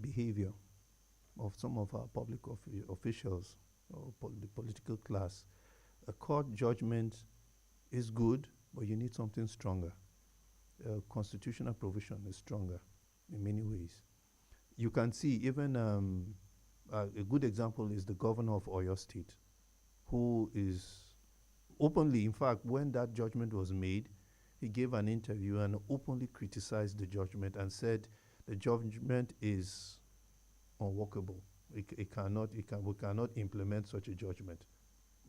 behavior of some of our public officials or the political class. A court judgment is good, but you need something stronger. Constitutional provision is stronger in many ways. You can see even a good example is the governor of Oyo State, who is openly, in fact, when that judgment was made, he gave an interview and openly criticized the judgment and said the judgment is unworkable. We cannot implement such a judgment.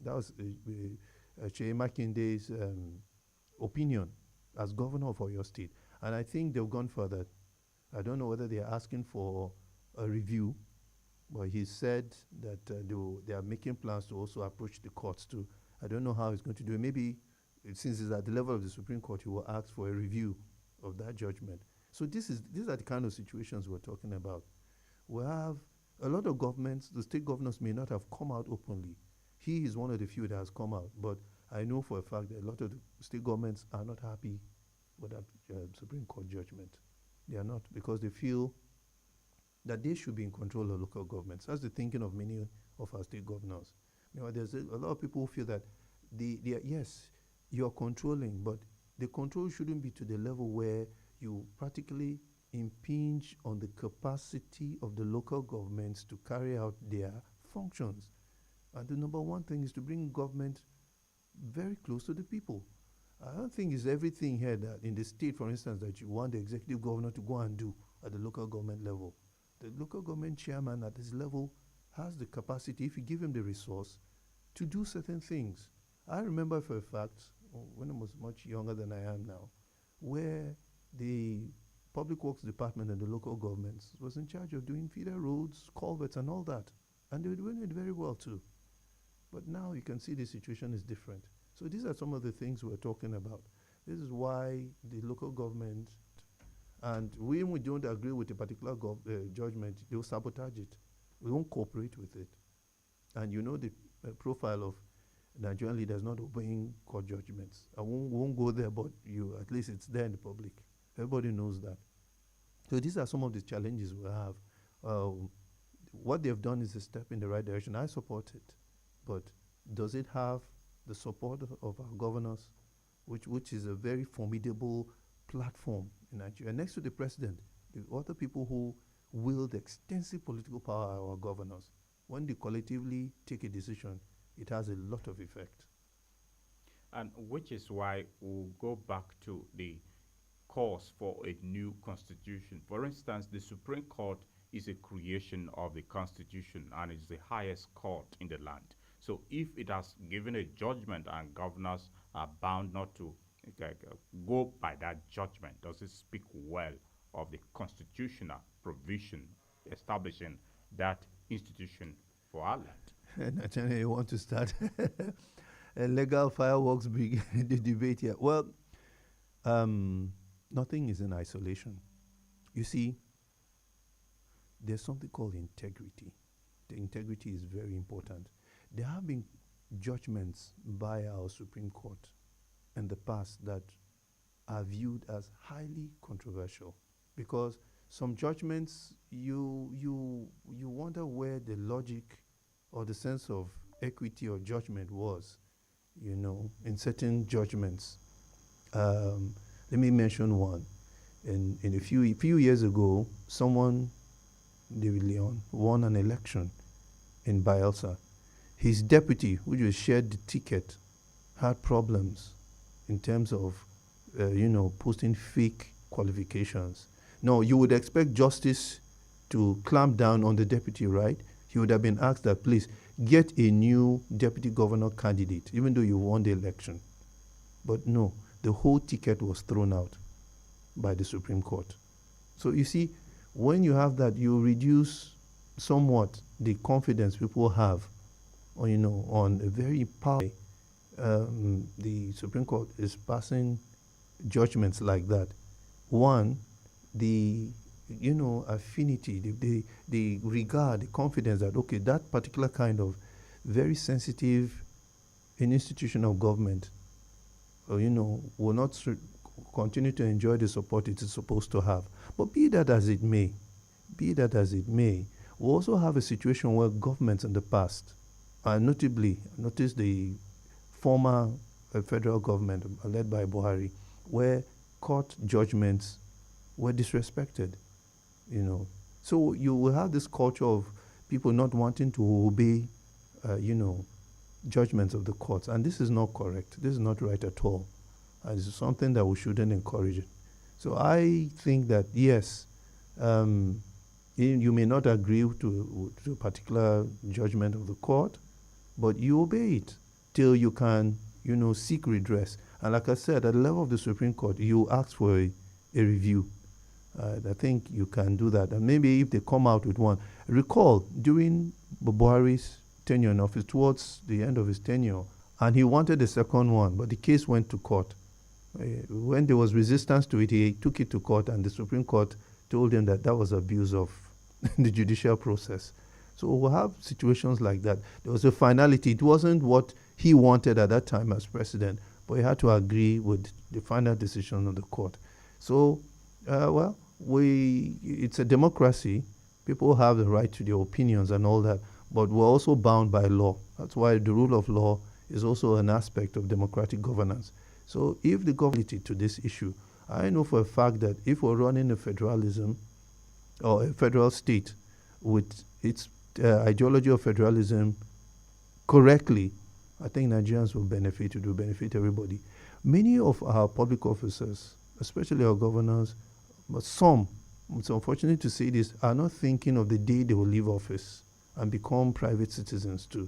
That was Seyi Makinde's opinion as governor of Oyo State. And I think they've gone further. I don't know whether they are asking for a review, but he said that they are making plans to also approach the courts too. I don't know how he's going to do it. Maybe since it's at the level of the Supreme Court, he will ask for a review of that judgment. So these are the kind of situations we're talking about. We have a lot of governments, the state governors may not have come out openly. He is one of the few that has come out, but I know for a fact that a lot of the state governments are not happy with that Supreme Court judgment. They are not, because they feel that they should be in control of local governments. That's the thinking of many of our state governors. You know, there's a lot of people who feel that yes, you're controlling, but the control shouldn't be to the level where you practically impinge on the capacity of the local governments to carry out their functions. And the number one thing is to bring government very close to the people. I don't think it's everything here that in the state, for instance, that you want the executive governor to go and do at the local government level. The local government chairman at this level has the capacity, if you give him the resource, to do certain things. I remember for a fact, when I was much younger than I am now, where the public works department and the local governments was in charge of doing feeder roads, culverts, and all that. And they were doing it very well too. But now you can see the situation is different. So these are some of the things we're talking about. This is why the local government, and when we don't agree with a particular judgment, they'll sabotage it. We won't cooperate with it. And you know the profile of Nigerian leaders not obeying court judgments. I won't go there, but at least it's there in the public. Everybody knows that. So these are some of the challenges we have. What they've done is a step in the right direction. I support it. But does it have the support of our governors, which is a very formidable platform in Nigeria? Next to the president, the other people who wield extensive political power are our governors. When they collectively take a decision, it has a lot of effect. And which is why we'll go back to the cause for a new constitution. For instance, the Supreme Court is a creation of the Constitution and is the highest court in the land. So if it has given a judgment and governors are bound not to go by that judgment, does it speak well of the constitutional provision establishing that institution for our land? And you want to start a legal fireworks the debate here. Well, nothing is in isolation. You see, there's something called integrity. The integrity is very important. There have been judgments by our Supreme Court in the past that are viewed as highly controversial, because some judgments you wonder where the logic or the sense of equity or judgment was, in certain judgments. Let me mention one. In a few years ago, someone, David Leon, won an election in Bielsa. His deputy, which was shared the ticket, had problems in terms of, posting fake qualifications. No, you would expect justice to clamp down on the deputy, right? He would have been asked that, please, get a new deputy governor candidate, even though you won the election. But no, the whole ticket was thrown out by the Supreme Court. So you see, when you have that, you reduce somewhat the confidence people have on a very powerful the Supreme Court is passing judgments like that. One, the affinity, the regard, the confidence that, okay, that particular kind of very sensitive an institution of government, will not continue to enjoy the support it is supposed to have. But be that as it may, be that as it may, we also have a situation where governments in the past, notably, notice the former federal government led by Buhari, where court judgments were disrespected, you know. So you will have this culture of people not wanting to obey, judgments of the courts. And this is not correct. This is not right at all. And this is something that we shouldn't encourage. So I think that, yes, you may not agree to a particular judgment of the court, but you obey it till you can, seek redress. And like I said, at the level of the Supreme Court, you ask for a review. I think you can do that. And maybe if they come out with one. Recall, during Buhari's tenure in office, towards the end of his tenure, and he wanted a second one, but the case went to court. When there was resistance to it, he took it to court, and the Supreme Court told him that was abuse of the judicial process. So we'll have situations like that. There was a finality. It wasn't what he wanted at that time as president, but he had to agree with the final decision of the court. So, it's a democracy. People have the right to their opinions and all that, but we're also bound by law. That's why the rule of law is also an aspect of democratic governance. So if the government to this issue, I know for a fact that if we're running a federalism or a federal state with its ideology of federalism correctly, I think Nigerians will benefit. It will benefit everybody. Many of our public officers, especially our governors, but some, it's unfortunate to say this, are not thinking of the day they will leave office and become private citizens too.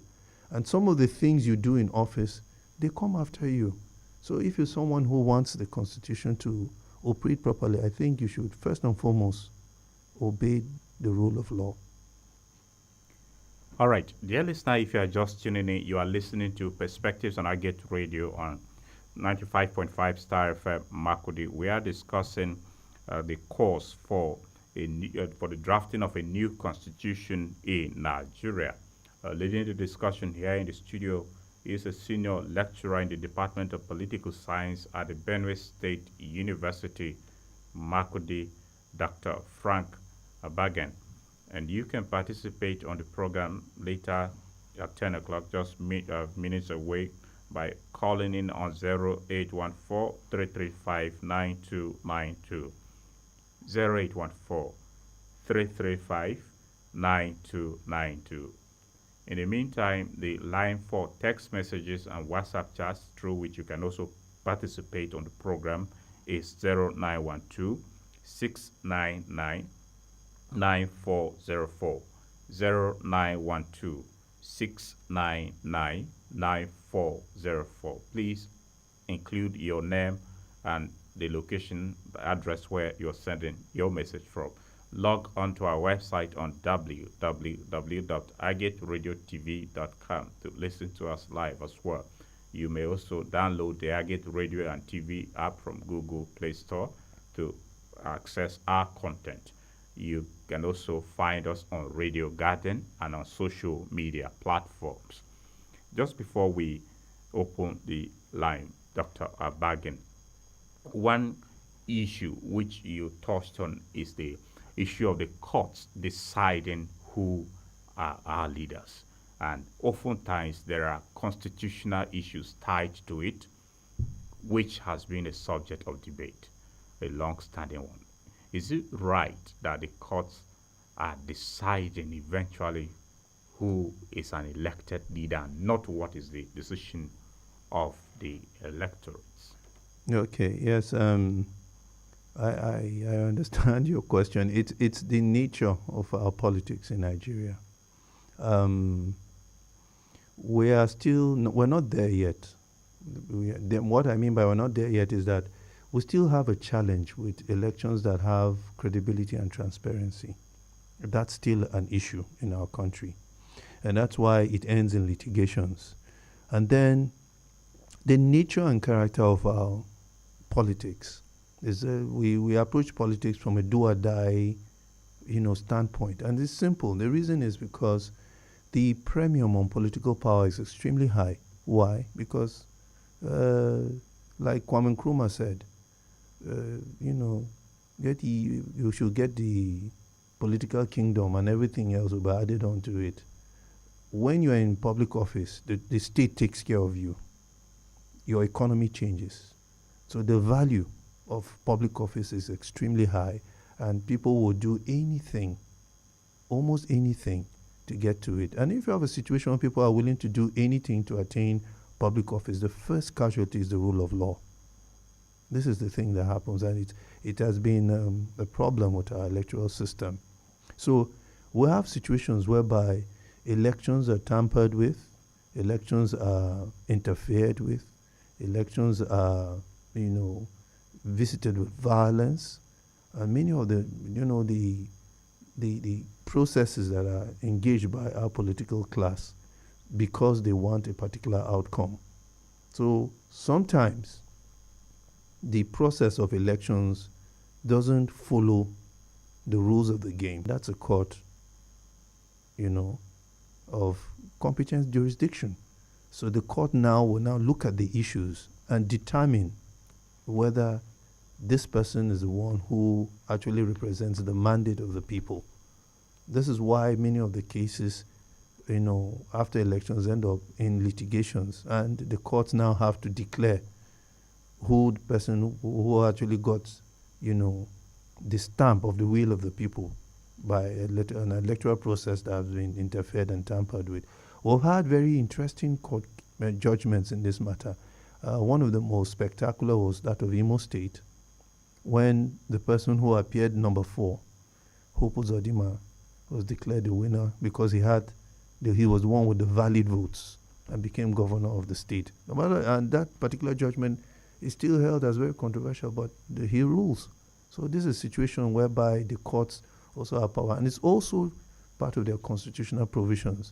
And some of the things you do in office, they come after you. So if you're someone who wants the Constitution to operate properly, I think you should first and foremost obey the rule of law. All right, dear listener, if you are just tuning in, you are listening to Perspectives on Agate Radio on 95.5 Star FM Makurdi. We are discussing the course for the drafting of a new constitution in Nigeria. Leading the discussion here in the studio is a senior lecturer in the Department of Political Science at the Benue State University, Makurdi, Dr. Frank Abagan. And you can participate on the program later at 10 o'clock, just minutes away, by calling in on 0814-335-9292. 0814-335-9292. In the meantime, the line for text messages and WhatsApp chats through which you can also participate on the program is 0912-699-9404. 0912-699-9404. Please include your name and the location, the address where you're sending your message from. Log on to our website on www.agateradiotv.com to listen to us live as well. You may also download the Agate Radio and TV app from Google Play Store to access our content. You can also find us on Radio Garden and on social media platforms. Just before we open the line, Dr. Abagan, one issue which you touched on is the issue of the courts deciding who are our leaders. And oftentimes there are constitutional issues tied to it, which has been a subject of debate, a long-standing one. Is it right that the courts are deciding eventually who is an elected leader, not what is the decision of the electorates? Okay, yes, I understand your question. It's the nature of our politics in Nigeria. We're not there yet. What I mean by we're not there yet is that we still have a challenge with elections that have credibility and transparency. That's still an issue in our country. And that's why it ends in litigations. And then the nature and character of our politics is we approach politics from a do or die, standpoint. And it's simple. The reason is because the premium on political power is extremely high. Why? Because, like Kwame Nkrumah said, you should get the political kingdom and everything else will be added onto it. When you're in public office, the state takes care of you. Your economy changes. So the value of public office is extremely high, and people will do anything, almost anything, to get to it. And if you have a situation where people are willing to do anything to attain public office, the first casualty is the rule of law. This is the thing that happens, and it has been a problem with our electoral system. So we have situations whereby elections are tampered with, elections are interfered with, elections are, visited with violence, and many of the processes that are engaged by our political class because they want a particular outcome. So sometimes the process of elections doesn't follow the rules of the game. That's a court, of competent jurisdiction. So the court will now look at the issues and determine whether this person is the one who actually represents the mandate of the people. This is why many of the cases, after elections end up in litigations, and the courts now have to declare who the person who actually got, the stamp of the will of the people by an electoral process that has been interfered and tampered with. We've had very interesting court judgments in this matter. One of the most spectacular was that of Imo State, when the person who appeared number 4, Hope Uzodimma, was declared the winner because he was the one with the valid votes and became governor of the state. And that particular judgment is still held as very controversial, but he rules. So this is a situation whereby the courts also have power, and it's also part of their constitutional provisions.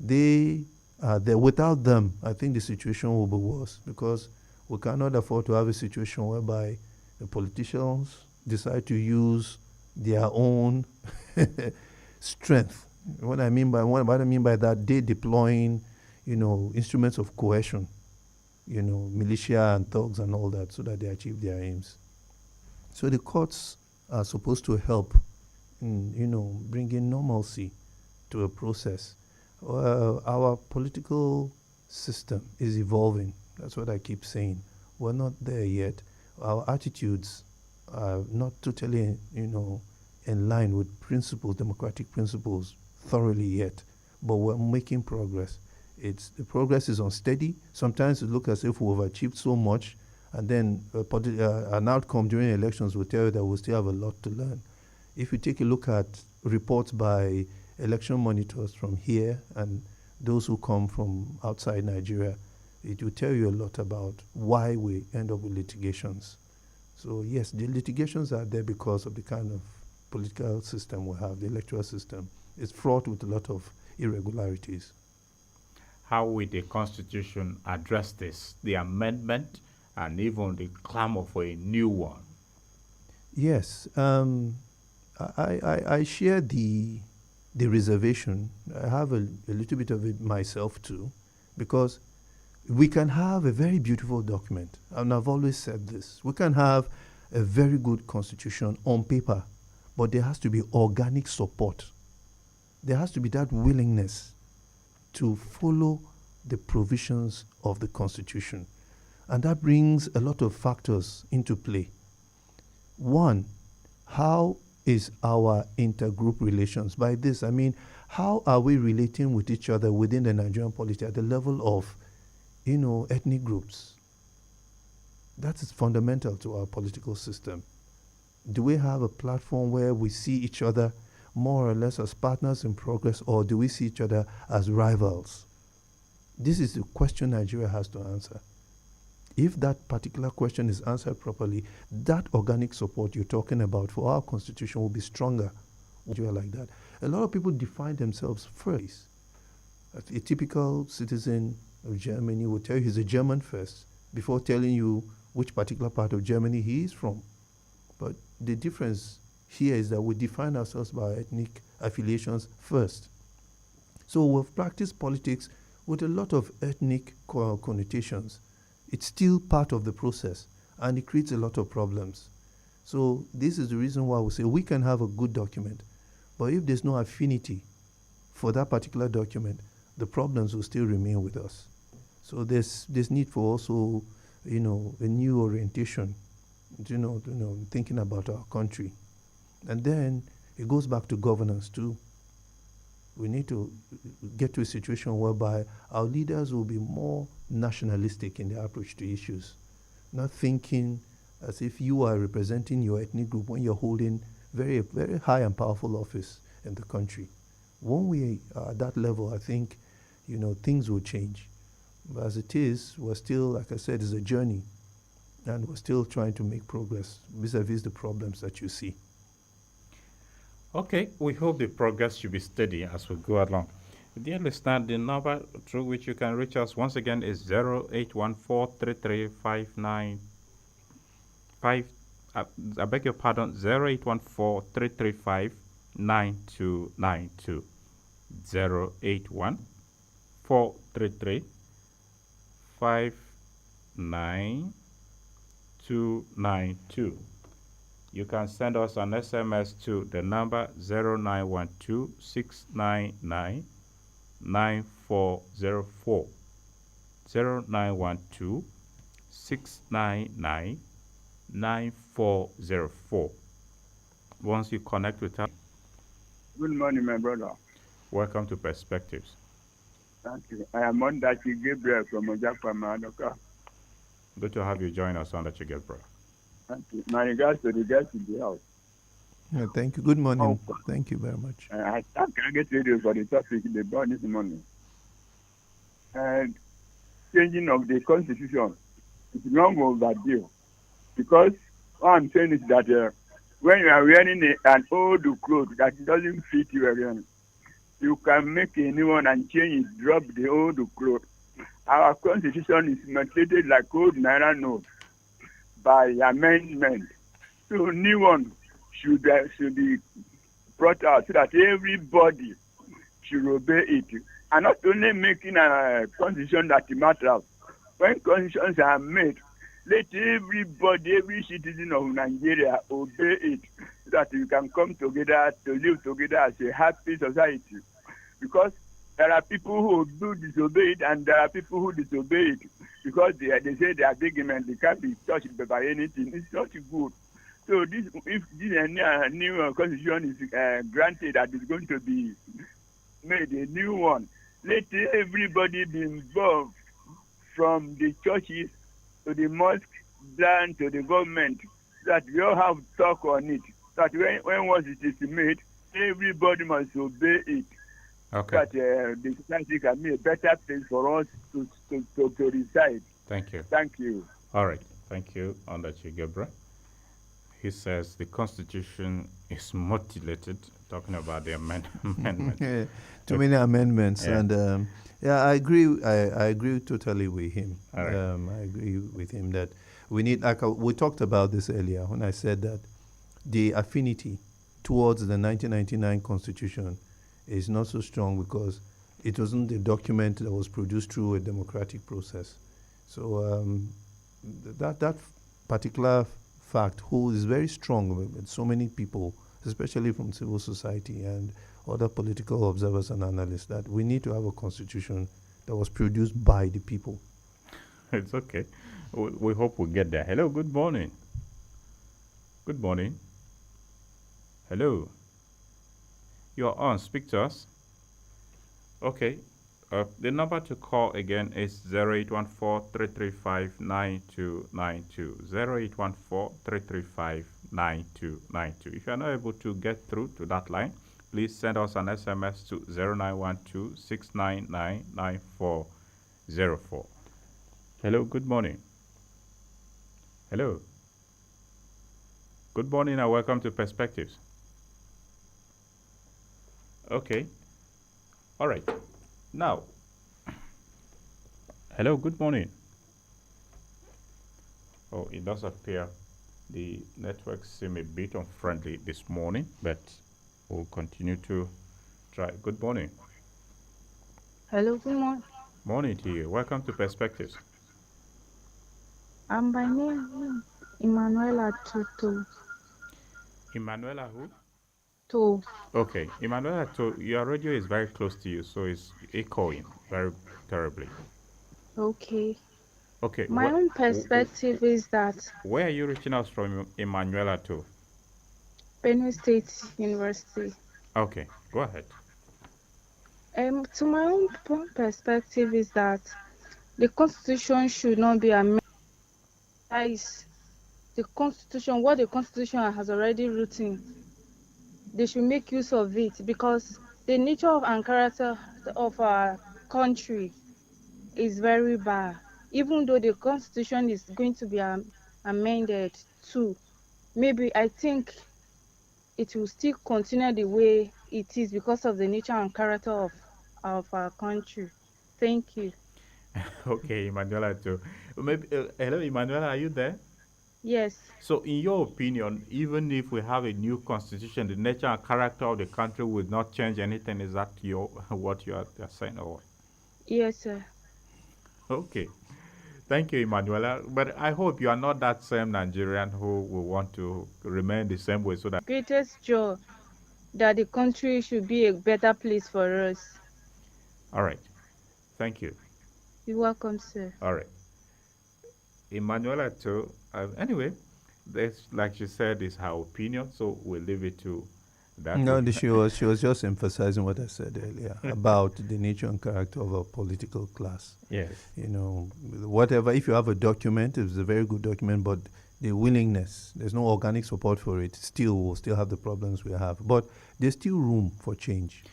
They are there. Without them, I think the situation will be worse, because we cannot afford to have a situation whereby the politicians decide to use their own strength. What I mean by that, they deploying, instruments of coercion, militia and thugs and all that, so that they achieve their aims. So the courts are supposed to help in, bringing normalcy to a process. Our political system is evolving. That's what I keep saying. We're not there yet. Our attitudes are not totally, in line with democratic principles thoroughly yet, but we're making progress. The progress is unsteady. Sometimes it looks as if we've achieved so much, and then an outcome during elections will tell you that we still have a lot to learn. If you take a look at reports by election monitors from here and those who come from outside Nigeria, it will tell you a lot about why we end up with litigations. So yes, the litigations are there because of the kind of political system we have. The electoral system is fraught with a lot of irregularities. How will the Constitution address this, the amendment, and even the clamor for a new one? Yes, I share the reservation. I have a little bit of it myself too, because we can have a very beautiful document, and I've always said this. We can have a very good constitution on paper, but there has to be organic support. There has to be that willingness to follow the provisions of the Constitution. And that brings a lot of factors into play. One, how is our intergroup relations? By this, I mean, how are we relating with each other within the Nigerian polity at the level of, ethnic groups? That is fundamental to our political system. Do we have a platform where we see each other more or less as partners in progress, or do we see each other as rivals? This is the question Nigeria has to answer. If that particular question is answered properly, that organic support you're talking about for our constitution will be stronger. Like that. A lot of people define themselves first. A typical citizen of Germany will tell you he's a German first before telling you which particular part of Germany he is from. But the difference here is that we define ourselves by ethnic affiliations first. So we've practiced politics with a lot of ethnic connotations. It's still part of the process, and it creates a lot of problems. So this is the reason why we say we can have a good document, But if there's no affinity for that particular document, the problems will still remain with us. So there's this need for also, a new orientation, thinking about our country. And then it goes back to governance too. We need to get to a situation whereby our leaders will be more nationalistic in their approach to issues, not thinking as if you are representing your ethnic group when you're holding very, very high and powerful office in the country. When we are at that level, I think, things will change. But as it is, we're still, like I said, it's a journey, and we're still trying to make progress vis-a-vis the problems that you see. Okay, we hope the progress should be steady as we go along. Dear listener, the number through which you can reach us once again is 08143359. I beg your pardon, 081433599292. 081433599292. You can send us an SMS to the number 0912-699-9404. 0912-699-9404. Once you connect with us. Good morning, my brother. Welcome to Perspectives. Thank you. I am Ondachi Gabriel from Ojakpa, Madoka. Good to have you join us, Ondachi Gabriel. Thank you. My regards to the guests in the house. Yeah, thank you. Good morning. Thank you very much. I can't get ready for the topic they brought this morning. And changing of the constitution is long overdue. Because what I'm saying is that when you are wearing an old clothes that doesn't fit you again, you can make a new one and change it, drop the old clothes. Our constitution is mutated like old Naira note by amendment. So new one should be brought out so that everybody should obey it. And not only making a constitution that matters. When constitutions are made, let everybody, every citizen of Nigeria obey it so that we can come together to live together as a happy society. Because there are people who do disobey it and there are people who disobey it because they say they are argument, they can't be touched by anything. It's not good. So if this new constitution is granted that is going to be made a new one, let everybody be involved from the churches to the mosque down to the government so that we all have talk on it. That when once it is made, everybody must obey it. Okay. That the society can be a better place for us to reside. Thank you. Thank you. All right. Thank you, Ondachi Gabriel. He says the Constitution is mutilated, talking about the amendment. Yeah, too many amendments. Yeah. And I agree. I agree totally with him. All right. I agree with him that we need, like we talked about this earlier when I said that the affinity towards the 1999 Constitution is not so strong because it wasn't a document that was produced through a democratic process. So that particular fact holds very strong with so many people, especially from civil society and other political observers and analysts, that we need to have a constitution that was produced by the people. It's okay. We hope we'll get there. Hello, good morning. Good morning. Hello. You're on. Speak to us. Okay. The number to call again is 0814-335-9292. 0814-335-9292. If you're not able to get through to that line, please send us an SMS to 0912-699-9404. Hello, good morning. Hello. Good morning and welcome to Perspectives. Okay. All right. Now, hello, good morning. Oh, it does appear the network seem a bit unfriendly this morning, but we'll continue to try. Good morning. Hello, good morning. Morning to you. Welcome to Perspectives. By name Emanuela Tutu. Emanuela who? To Okay, Emmanuel, so your radio is very close to you, so it's echoing very terribly. okay. Okay, My own perspective is that where are you reaching us from, Emanuela, to? Benue State University. Okay, go ahead. To my own perspective is that the constitution should not be amended. That is the constitution. What the constitution has already written, they should make use of it because the nature of and character of our country is very bad. Even though the constitution is going to be amended too, maybe I think it will still continue the way it is because of the nature and character of our country. Thank you. Okay, Emanuela, too. Maybe, hello, Emanuela, are you there? Yes. So, in your opinion, even if we have a new constitution, the nature and character of the country will not change anything. Is that your what you are saying, or? Yes, sir. Okay, thank you, Emanuela. But I hope you are not that same Nigerian who will want to remain the same way, so that. Greatest joy that the country should be a better place for us. All right, thank you. You're welcome, sir. All right, Emanuela too. Anyway, this, like she said, is her opinion, so we'll leave it to that. No, she was just emphasizing what I said earlier about the nature and character of a political class. Yes. You know, whatever. If you have a document, it's a very good document, but the willingness, there's no organic support for it. We'll still have the problems we have. But there's still room for change.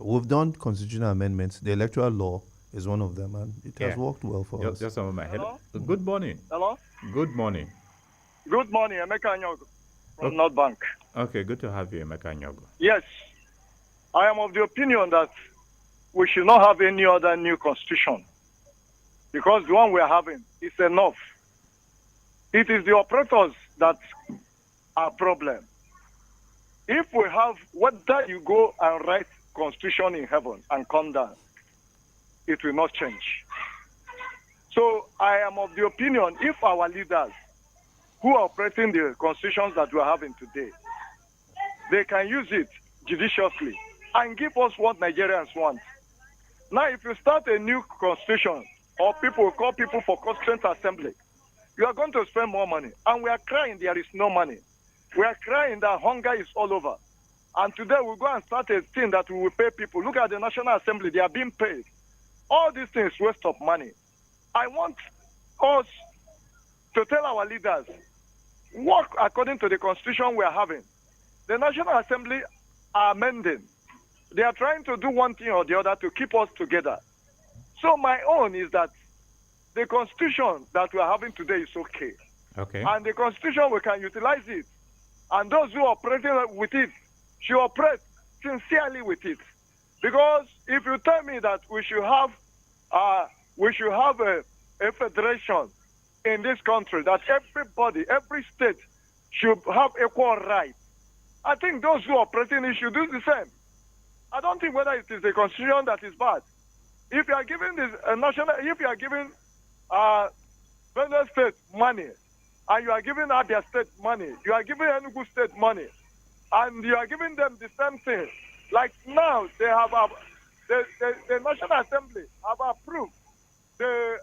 We've done constitutional amendments. The electoral law is one of them, and it has worked well for us. Just a moment. Hello? Good morning. Hello? Good morning. Good morning, Emeka Anyogo from Okay. North Bank. Okay, good to have you, Emeka Nyogo. Yes, I am of the opinion that we should not have any other new constitution because the one we are having is enough. It is the operators that are problem. If we have, whether you go and write constitution in heaven and come down, it will not change. So I am of the opinion if our leaders who are operating the constitutions that we are having today, they can use it judiciously and give us what Nigerians want. Now, if you start a new constitution or people call people for constituent assembly, you are going to spend more money. And we are crying there is no money. We are crying that hunger is all over. And today we'll go and start a thing that we will pay people. Look at the National Assembly, they are being paid. All these things waste of money. I want us to tell our leaders, work according to the constitution we are having. The National Assembly are amending. They are trying to do one thing or the other to keep us together. So my own is that the constitution that we are having today is okay. Okay. And the constitution, we can utilize it. And those who are operating with it should operate sincerely with it. Because if you tell me that we should have a federation in this country, that everybody, every state should have equal rights, I think those who are operating it should do the same. I don't think whether it is the constitution that is bad. If you are giving this if you are giving Benue State money, and you are giving Abia State money, you are giving Enugu State money, and you are giving them the same thing. Like now, they have the National Assembly have approved the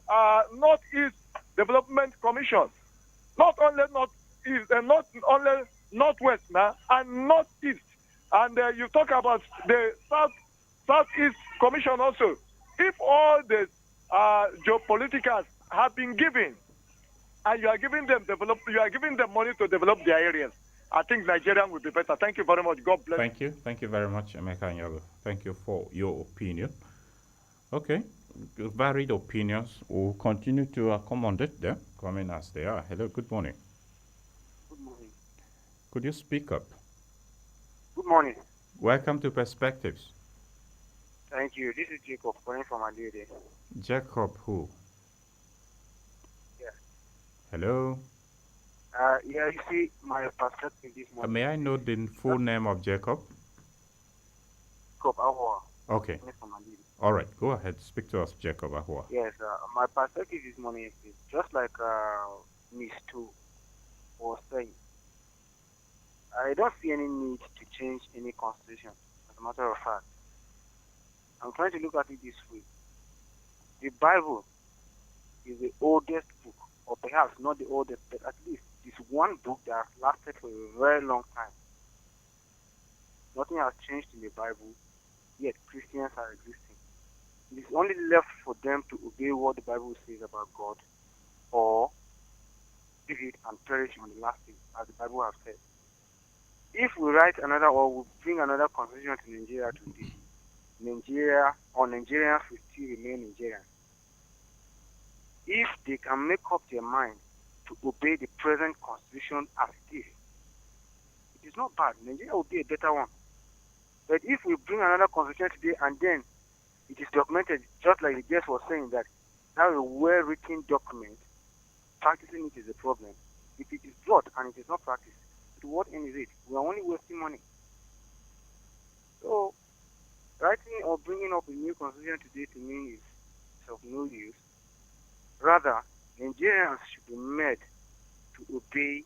Northeast Development Commission. Not only Northeast, not only Northwest now, and Northeast. And you talk about the Southeast Commission also. If all the geopoliticals have been given, and you are giving them money to develop their areas, I think Nigeria will be better. Thank you very much. God bless. Thank you very much, Emeka Nyogo. Thank you for your opinion. Okay, varied opinions. We'll continue to accommodate them, coming as they are. Hello, good morning. Good morning. Could you speak up? Good morning. Welcome to Perspectives. Thank you. This is Jacob calling from Adede. Jacob who? Yeah. Hello? Yeah, you see, my perspective this morning. May I know the full name of Jacob? Jacob Ahua. Okay. From Adede. All right. Go ahead. Speak to us, Jacob Ahua. Yes, my perspective this morning is just like Miss Two was saying. I don't see any need to change any constitution. As a matter of fact, I'm trying to look at it this way. The Bible is the oldest book, or perhaps not the oldest, but at least it's one book that has lasted for a very long time. Nothing has changed in the Bible, yet Christians are existing. It is only left for them to obey what the Bible says about God, or leave it and perish on the last day, as the Bible has said. If we write another or we bring another constitution to Nigeria today, Nigerians will still remain Nigerians. If they can make up their mind to obey the present constitution as it is not bad. Nigeria will be a better one. But if we bring another constitution today and then it is documented, just like the guest was saying, that now a well-written document, practicing it is a problem. If it is brought and it is not practiced, to what end is it? We are only wasting money. So, writing or bringing up a new constitution today to me is of no use. Rather, Nigerians should be made to obey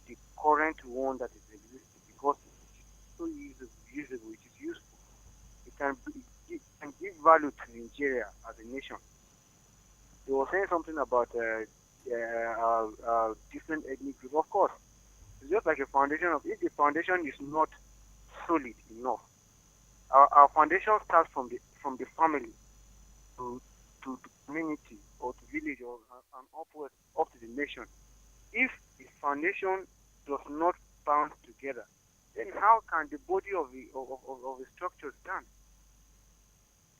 the current one that is existing because it is so usable, it is useful. It can give value to Nigeria as a nation. They were saying something about different ethnic groups. Of course, it's just like a foundation if the foundation is not solid enough. Our foundation starts from the family to the community or to village or and upward up to the nation. If the foundation does not bound together, then how can the body of the structure stand?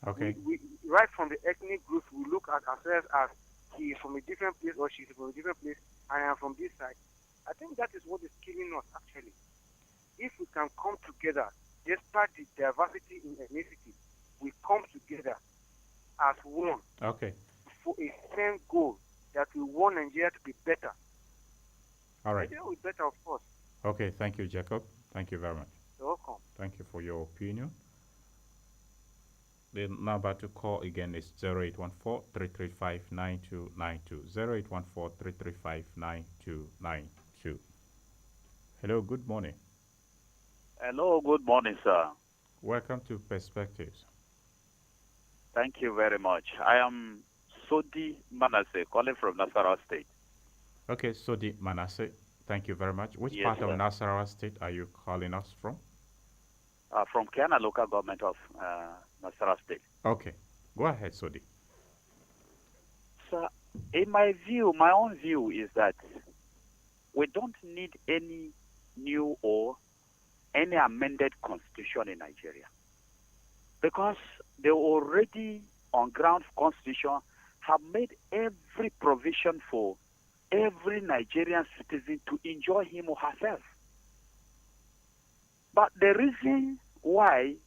Okay. We right from the ethnic groups, we look at ourselves as he is from a different place or she is from a different place, I am from this side. I think that is what is killing us actually. If we can come together, despite the diversity in ethnicity, we come together as one. Okay. For a same goal that we want Nigeria to be better. All right. Nigeria will be better, of course. Okay. Thank you, Jacob. Thank you very much. You're welcome. Thank you for your opinion. The number to call again is 0814-335-9292. 0814-335-9292. Hello, good morning. Hello, good morning, sir. Welcome to Perspectives. Thank you very much. I am Sodi Manasseh, calling from Nasarawa State. Okay, Sodi Manasseh, thank you very much. Which Yes, part of sir. Nasarawa State are you calling us from? From Kiana local government of Nasarawa State. Okay, go ahead, Sodi. Sir, in my view, my own view is that we don't need any new or any amended constitution in Nigeria. Because the already on ground constitution have made every provision for every Nigerian citizen to enjoy him or herself. But the reason why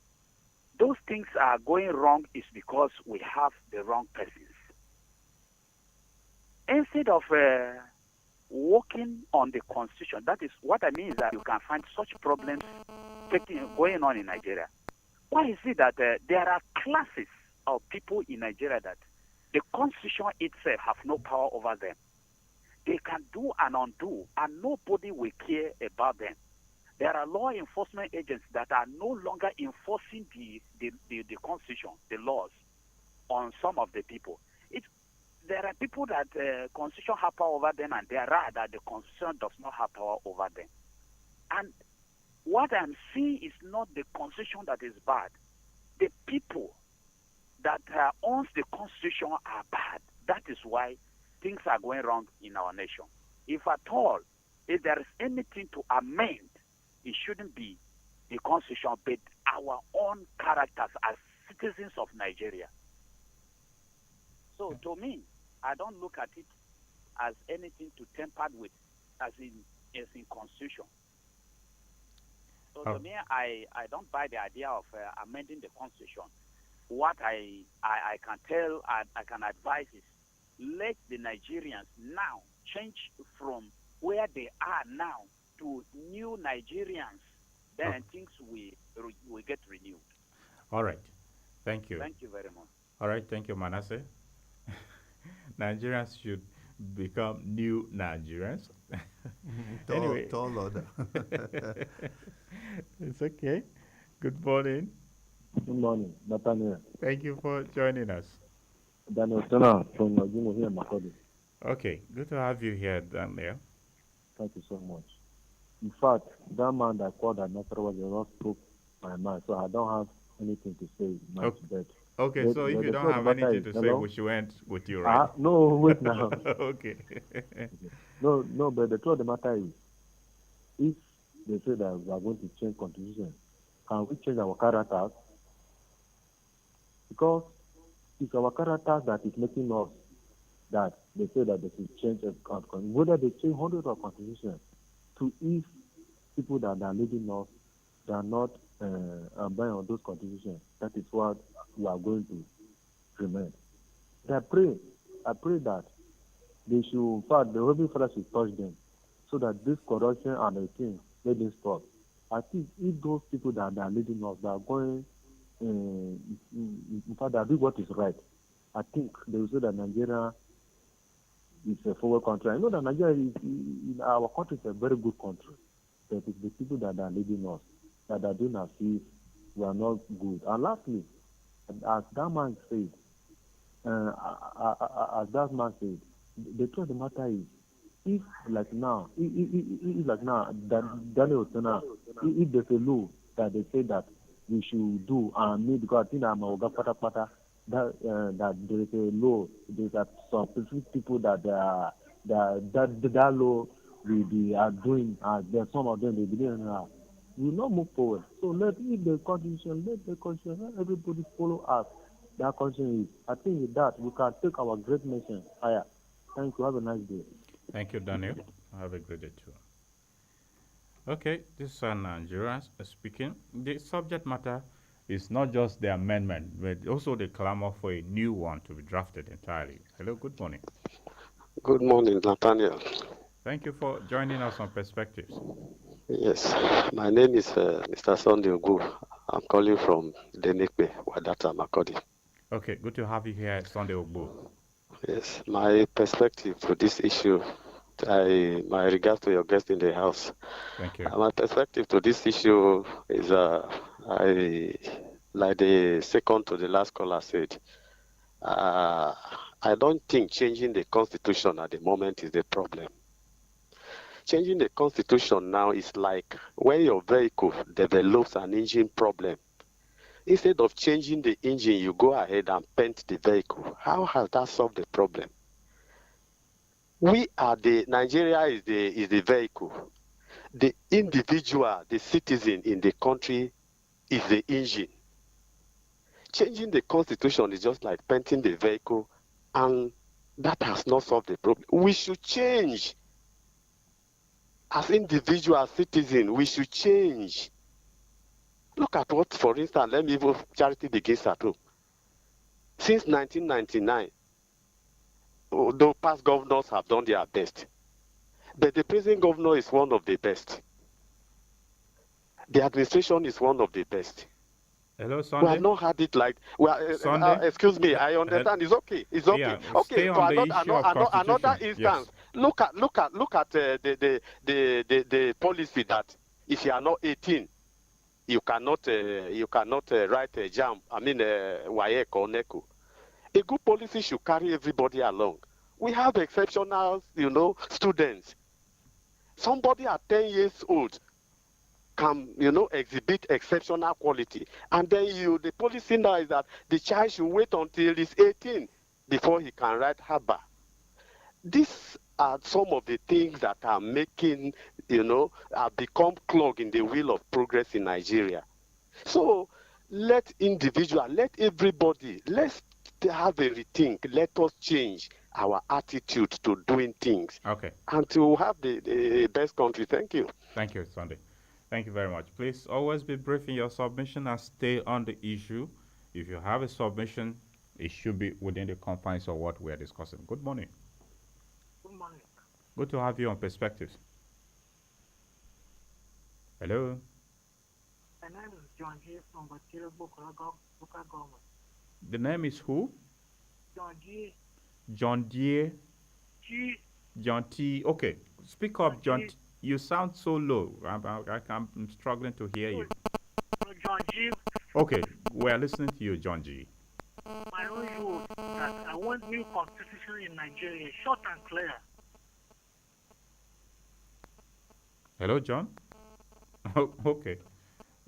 those things are going wrong is because we have the wrong persons. Instead of working on the constitution, that is what I mean is that you can find such problems going on in Nigeria. Why is it that there are classes of people in Nigeria that the constitution itself have no power over them? They can do and undo, and nobody will care about them. There are law enforcement agents that are no longer enforcing the constitution, the laws, on some of the people. There are people that constitution have power over them, and there are that the constitution does not have power over them. And what I'm seeing is not the constitution that is bad. The people that owns the constitution are bad. That is why things are going wrong in our nation. If at all, if there is anything to amend, it shouldn't be the constitution, but our own characters as citizens of Nigeria. So to me, I don't look at it as anything to temper with, as in constitution. So to me, I don't buy the idea of amending the constitution. What I can tell, I can advise is, let the Nigerians now change from where they are now to new Nigerians. Then things will get renewed. All right. Thank you. Thank you very much. All right. Thank you, Manasseh. Nigerians should become new Nigerians. Tall, Anyway, tall order. it's okay. Good morning. Good morning, Nathaniel. Thank you for joining us. Daniel Tona from Nagumo here, Makodi. Okay, good to have you here, Daniel. Thank you so much. In fact, that man that called that Nasarawa not spoke my mind, so I don't have anything to say much Okay. that. Okay, so if you don't have anything to say, we should end with you, right? No, wait now. Okay. No, but the truth of the matter is, if they say that we are going to change constitution, can we change our characters? Because it's our characters that is making us that they say that they should change a constitution. Whether they change hundreds of constitutions, to if people that are leading us, they are not abiding on those constitutions, that is what we are going to remain. And I pray that they should, in fact, the Holy Father should touch them, so that this corruption and the thing let them stop. I think if those people that are leading us, that are going, in fact, they are doing what is right, I think they will say that Nigeria is a forward country. I know that Nigeria is our country is a very good country, but it's the people that are leading us that are doing as if we are not good. And lastly, as that man said, the truth of the matter is, if like now, that Daniel Otena, if there's a law that they say that we should do, and me, because I think I'm a pata, that there is a law, there's some specific people that law will be doing, there's some of them they believe will not move forward. So let the constitution, let everybody follow us. That constitution is. I think with that we can take our great nation higher. Thank you. Have a nice day. Thank you, Daniel. Have a great day too. Okay, this is Nigerians speaking. The subject matter is not just the amendment, but also the clamor for a new one to be drafted entirely. Hello, good morning. Good morning, Nathaniel. Thank you for joining us on Perspectives. Yes, my name is Mr. Sunday Ogu. I'm calling from Denekbe, Wadata, Makodi. Okay, good to have you here, Sunday Ogbu. Yes, my perspective to this issue, my regards to your guest in the house. Thank you. My perspective to this issue is, like the second to the last caller said, I don't think changing the constitution at the moment is the problem. Changing the constitution now is like when your vehicle develops an engine problem. Instead of changing the engine, you go ahead and paint the vehicle. How has that solved the problem? Nigeria is the vehicle. The individual, the citizen in the country is the engine. Changing the constitution is just like painting the vehicle, and that has not solved the problem. We should change. As individual citizens, we should change. Look at what, for instance, let me even charity begins at home. Since 1999, the past governors have done their best, but the present governor is one of the best. The administration is one of the best. Hello, Sunday. We have not had it like. Excuse me, I understand. It's okay. It's okay. Yeah, okay. For another instance, yes. look at the policy that if you are not 18, you cannot write a JAMB. I mean WAEC or NECO. A good policy should carry everybody along. We have exceptional, students. Somebody at 10 years old can, exhibit exceptional quality. And then the policy now is that the child should wait until he's 18 before he can write HABA. These are some of the things that are making, have become clogged in the wheel of progress in Nigeria. So let everybody, let's have a rethink. Let us change our attitude to doing things. Okay. And to have the best country. Thank you. Thank you, Sunday. Thank you very much. Please always be brief in your submission and stay on the issue. If you have a submission, it should be within the confines of what we are discussing. Good morning. Good morning. Good to have you on Perspectives. Hello. My name is John G. from Batira local government. The name is who? John G. John Deere. G. John T. Okay, speak up, John. T. You sound so low. I'm struggling to hear you. John G. Okay, we're listening to you, John G. My own view that I want new constitution in Nigeria, short and clear. Hello, John. Oh, okay.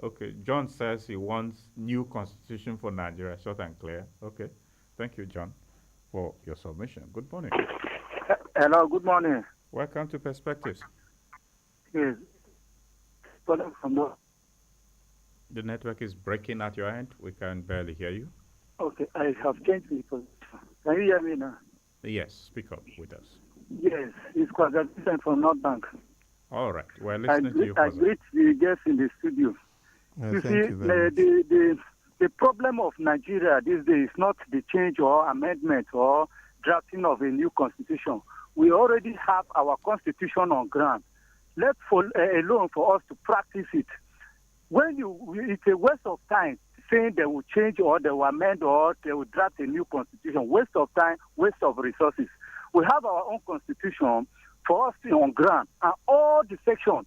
Okay, John says he wants new constitution for Nigeria, short and clear. Okay, thank you, John, for your submission. Good morning. Hello, good morning. Welcome to Perspectives. Yes. The network is breaking at your end. We can barely hear you. Okay, I have changed the position. Can you hear me now? Yes, speak up with us. Yes, it's Kwaza from North Bank. All right, we're listening to you, I Kwaza. greet the guests in the studio. You Thank see, you very much. the problem of Nigeria these days is not the change or amendment or drafting of a new constitution. We already have our constitution on ground. Left alone for us to practice it. It's a waste of time saying they will change or they will amend or they will draft a new constitution. Waste of time, waste of resources. We have our own constitution for us on ground, and all the sections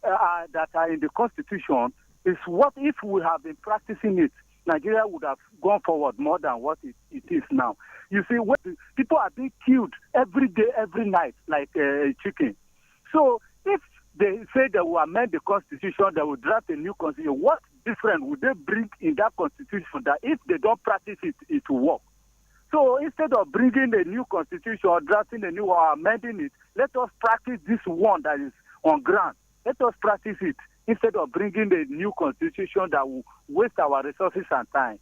that are in the constitution is what if we have been practicing it, Nigeria would have gone forward more than what it is now. You see, people are being killed every day, every night, like chicken. So if they say they will amend the constitution, they will draft a new constitution, what difference would they bring in that constitution that if they don't practice it, it will work? So instead of bringing a new constitution or drafting a new or amending it, let us practice this one that is on ground. Let us practice it instead of bringing a new constitution that will waste our resources and time.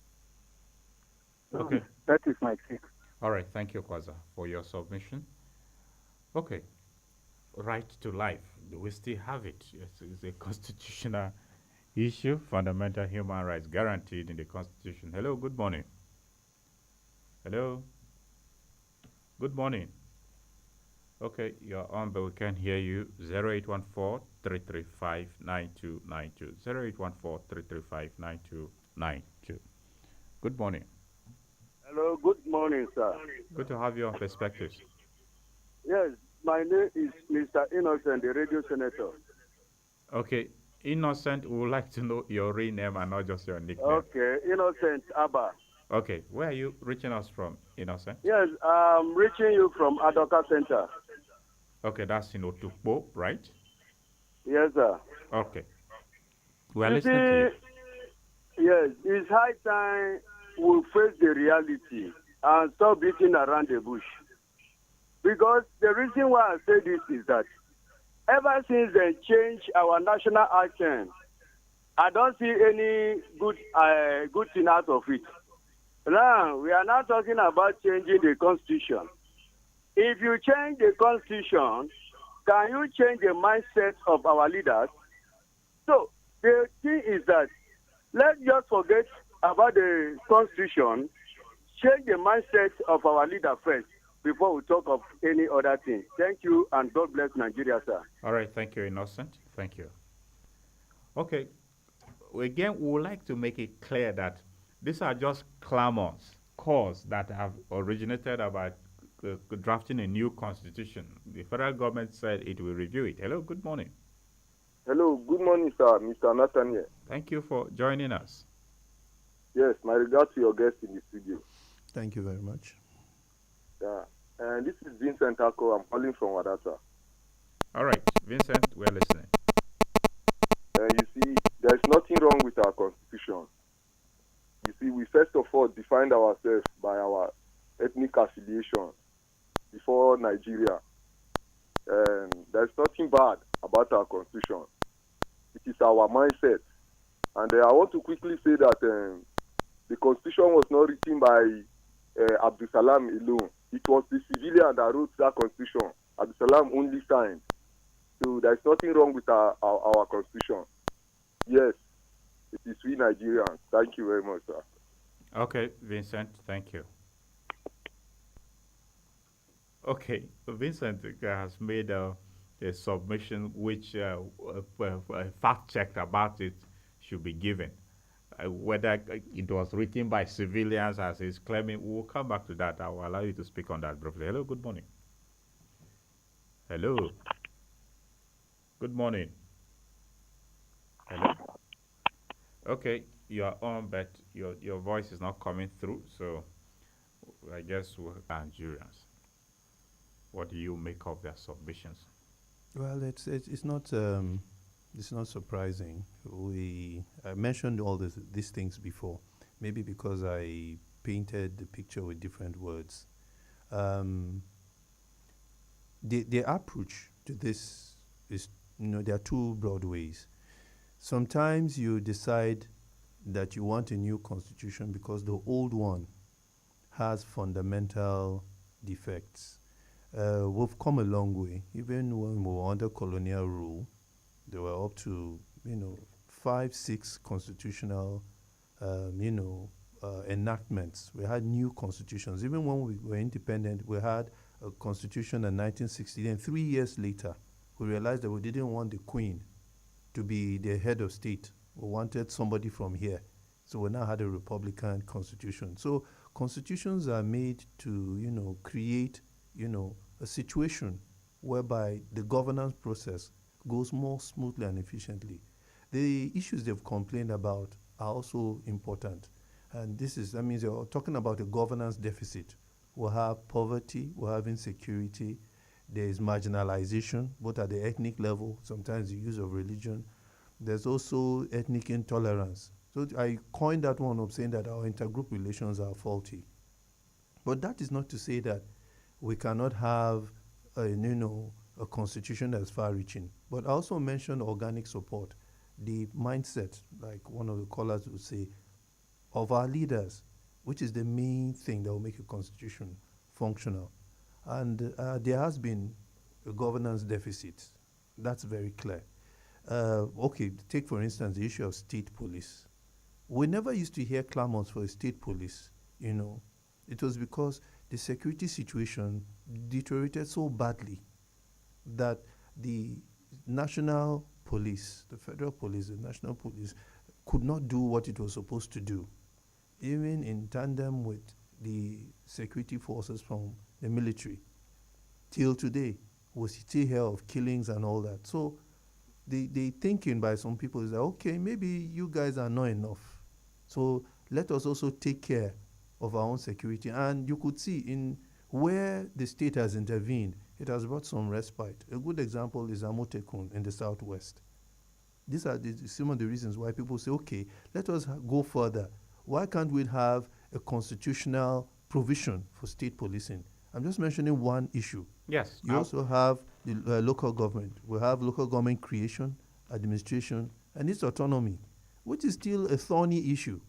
Okay. That is my take. All right, thank you, Kwaza, for your submission. Okay, right to life. Do we still have it? It's a constitutional issue, fundamental human rights guaranteed in the Constitution. Hello, good morning. Hello. Good morning. Okay, you're on, but we can't hear you. 0814-335-9292. 0814-335-9292. Good morning. Hello, good morning, sir. Good to have you on Perspectives. Yes, my name is Mr. Innocent, the radio senator. Okay, Innocent, we would like to know your real name and not just your nickname. Okay, Innocent Abba. Okay, where are you reaching us from, Innocent? Yes, I'm reaching you from Adoka Center. Okay, that's in Otukpo, right? Yes, sir. Okay. We are listening to you. Yes, it's high time we face the reality and stop beating around the bush. Because the reason why I say this is that ever since they changed our national anthem, I don't see any good thing out of it. Now, we are now talking about changing the constitution. If you change the constitution, can you change the mindset of our leaders? So, the thing is that let's just forget about the constitution, change the mindset of our leader first before we talk of any other thing. Thank you, and God bless Nigeria, sir. All right, thank you, Innocent. Thank you. Okay, again, we would like to make it clear that these are just clamors, calls that have originated about drafting a new constitution. The federal government said it will review it. Hello, good morning. Hello, good morning, sir, Mr. Nathaniel. Thank you for joining us. Yes, my regards to your guest in the studio. Thank you very much. Yeah, and this is Vincent Ako. I'm calling from Wadata. All right, Vincent, we're listening. You see, there's nothing wrong with our constitution. You see, we first of all defined ourselves by our ethnic affiliation before Nigeria. And there's nothing bad about our constitution. It is our mindset. And I want to quickly say that the constitution was not written by Abdul Salam alone. It was the civilian that wrote that constitution. Abdul Salam only signed. So there's nothing wrong with our constitution. Yes, it is we Nigerians. Thank you very much, sir. Okay, Vincent, thank you. Okay, Vincent has made a submission which a fact check about it should be given. Whether it was written by civilians as he's claiming, we'll come back to that. I will allow you to speak on that briefly. Hello, good morning. Hello. Good morning. Hello. Okay, you are on, but your voice is not coming through. So I guess we're Nigerians. What do you make of their submissions? Well, it's not surprising. I mentioned all these things before, maybe because I painted the picture with different words. Um, the approach to this is, there are two broad ways. Sometimes you decide that you want a new constitution because the old one has fundamental defects. We've come a long way. Even when we were under colonial rule, there were up to 5, 6 constitutional enactments. We had new constitutions. Even when we were independent, we had a constitution in 1960. And 3 years later, we realized that we didn't want the queen to be the head of state. We wanted somebody from here. So we now had a republican constitution. So constitutions are made to, create, a situation whereby the governance process goes more smoothly and efficiently. The issues they've complained about are also important. And that means they're talking about a governance deficit. We'll have poverty, we'll have insecurity, there is marginalization, both at the ethnic level, sometimes the use of religion. There's also ethnic intolerance. So I coined that one of saying that our intergroup relations are faulty. But that is not to say that we cannot have a constitution that's far-reaching. But I also mentioned organic support, the mindset, like one of the callers would say, of our leaders, which is the main thing that will make a constitution functional. And there has been a governance deficit. That's very clear. Okay, take for instance the issue of state police. We never used to hear clamors for a state police, It was because the security situation deteriorated so badly that the national police, the federal police, the national police could not do what it was supposed to do, even in tandem with the security forces from the military. Till today, we still hear of killings and all that. So the thinking by some people is that, okay, maybe you guys are not enough. So let us also take care of our own security. And you could see in where the state has intervened, it has brought some respite. A good example is Amotekun in the southwest. These are some of the reasons why people say, okay, let us go further. Why can't we have a constitutional provision for state policing? I'm just mentioning one issue. Yes. You also have the local government. We have local government creation, administration, and its autonomy, which is still a thorny issue.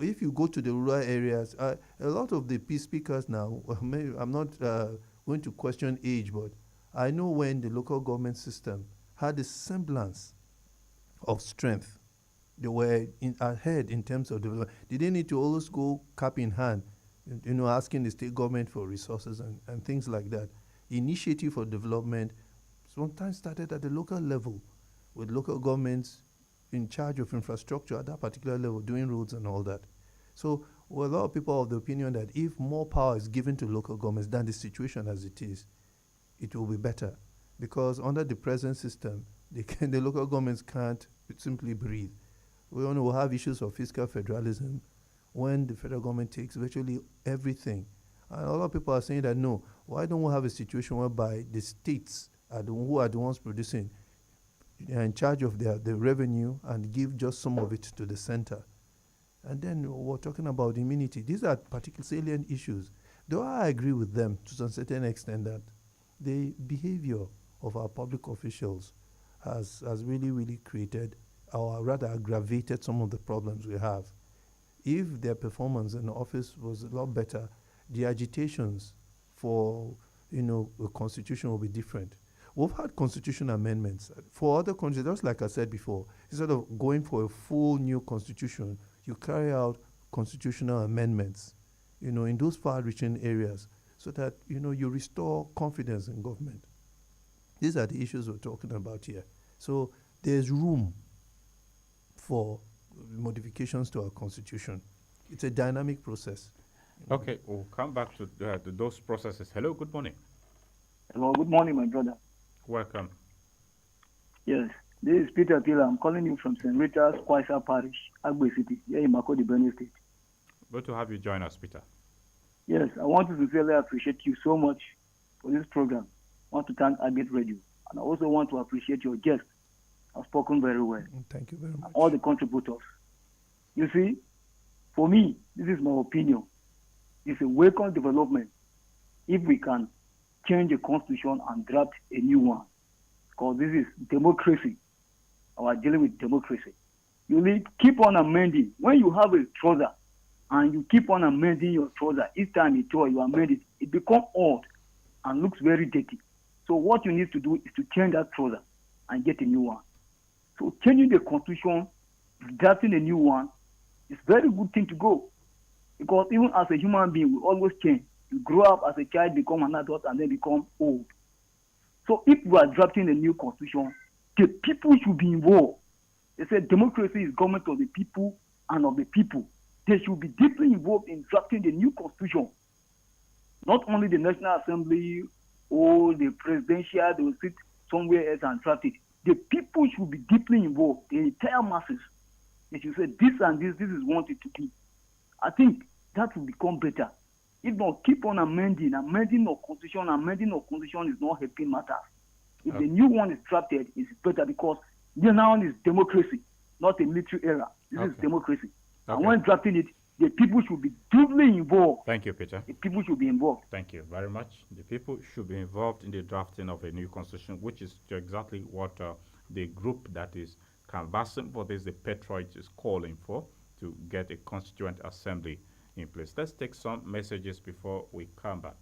If you go to the rural areas, a lot of the peace speakers now, I'm not going to question age, but I know when the local government system had a semblance of strength, they were ahead in terms of development. They didn't need to always go cap in hand, asking the state government for resources and things like that. Initiative for development sometimes started at the local level with local governments in charge of infrastructure at that particular level, doing roads and all that. So a lot of people are of the opinion that if more power is given to local governments than the situation as it is, it will be better. Because under the present system, the local governments can't simply breathe. We will have issues of fiscal federalism when the federal government takes virtually everything. And a lot of people are saying that, no, why don't we have a situation whereby the states who are the ones producing, they are in charge of the revenue and give just some of it to the center. And then we're talking about immunity. These are particular salient issues. Though I agree with them to a certain extent that the behavior of our public officials has really, really created, or rather aggravated, some of the problems we have. If their performance in the office was a lot better, the agitations for a constitution will be different. We've had constitution amendments. For other countries, just like I said before, instead of going for a full new constitution, you carry out constitutional amendments, in those far-reaching areas so that, you restore confidence in government. These are the issues we're talking about here. So there's room for modifications to our constitution. It's a dynamic process. Okay, we'll come back to those processes. Hello, good morning. Hello, good morning, my brother. Welcome. Yes, this is Peter Tiller. I'm calling you from St. Rita's, Kwaisa Parish, Agbe City, here in Makodi, Benue State. Good to have you join us, Peter. Yes, I want to sincerely appreciate you so much for this program. I want to thank Agate Radio. And I also want to appreciate your guests. Have spoken very well. Thank you very much. All the contributors. You see, for me, this is my opinion. It's a welcome development if we can change the constitution and draft a new one. Because this is democracy. We are dealing with democracy. You need keep on amending. When you have a trouser and you keep on amending your trouser, each time you amend it, it becomes old and looks very dirty. So what you need to do is to change that trouser and get a new one. So changing the constitution, drafting a new one, is a very good thing to go. Because even as a human being, we always change. You grow up as a child, become an adult, and then become old. So if we are drafting a new constitution, the people should be involved. They say democracy is government of the people and of the people. They should be deeply involved in drafting the new constitution. Not only the National Assembly or the presidential, they will sit somewhere else and draft it. The people should be deeply involved, the entire masses. They should say this and this is what it to be. I think that will become better. If not, keep on amending our constitution is not helping matters. If the new one is drafted, it's better because now is democracy, not a military era. This is democracy. And when drafting it, the people should be deeply involved. Thank you, Peter. The people should be involved. Thank you very much. The people should be involved in the drafting of a new constitution, which is exactly what the group that is canvassing for this, the Patriots, is calling for, to get a constituent assembly in place. Let's take some messages before we come back.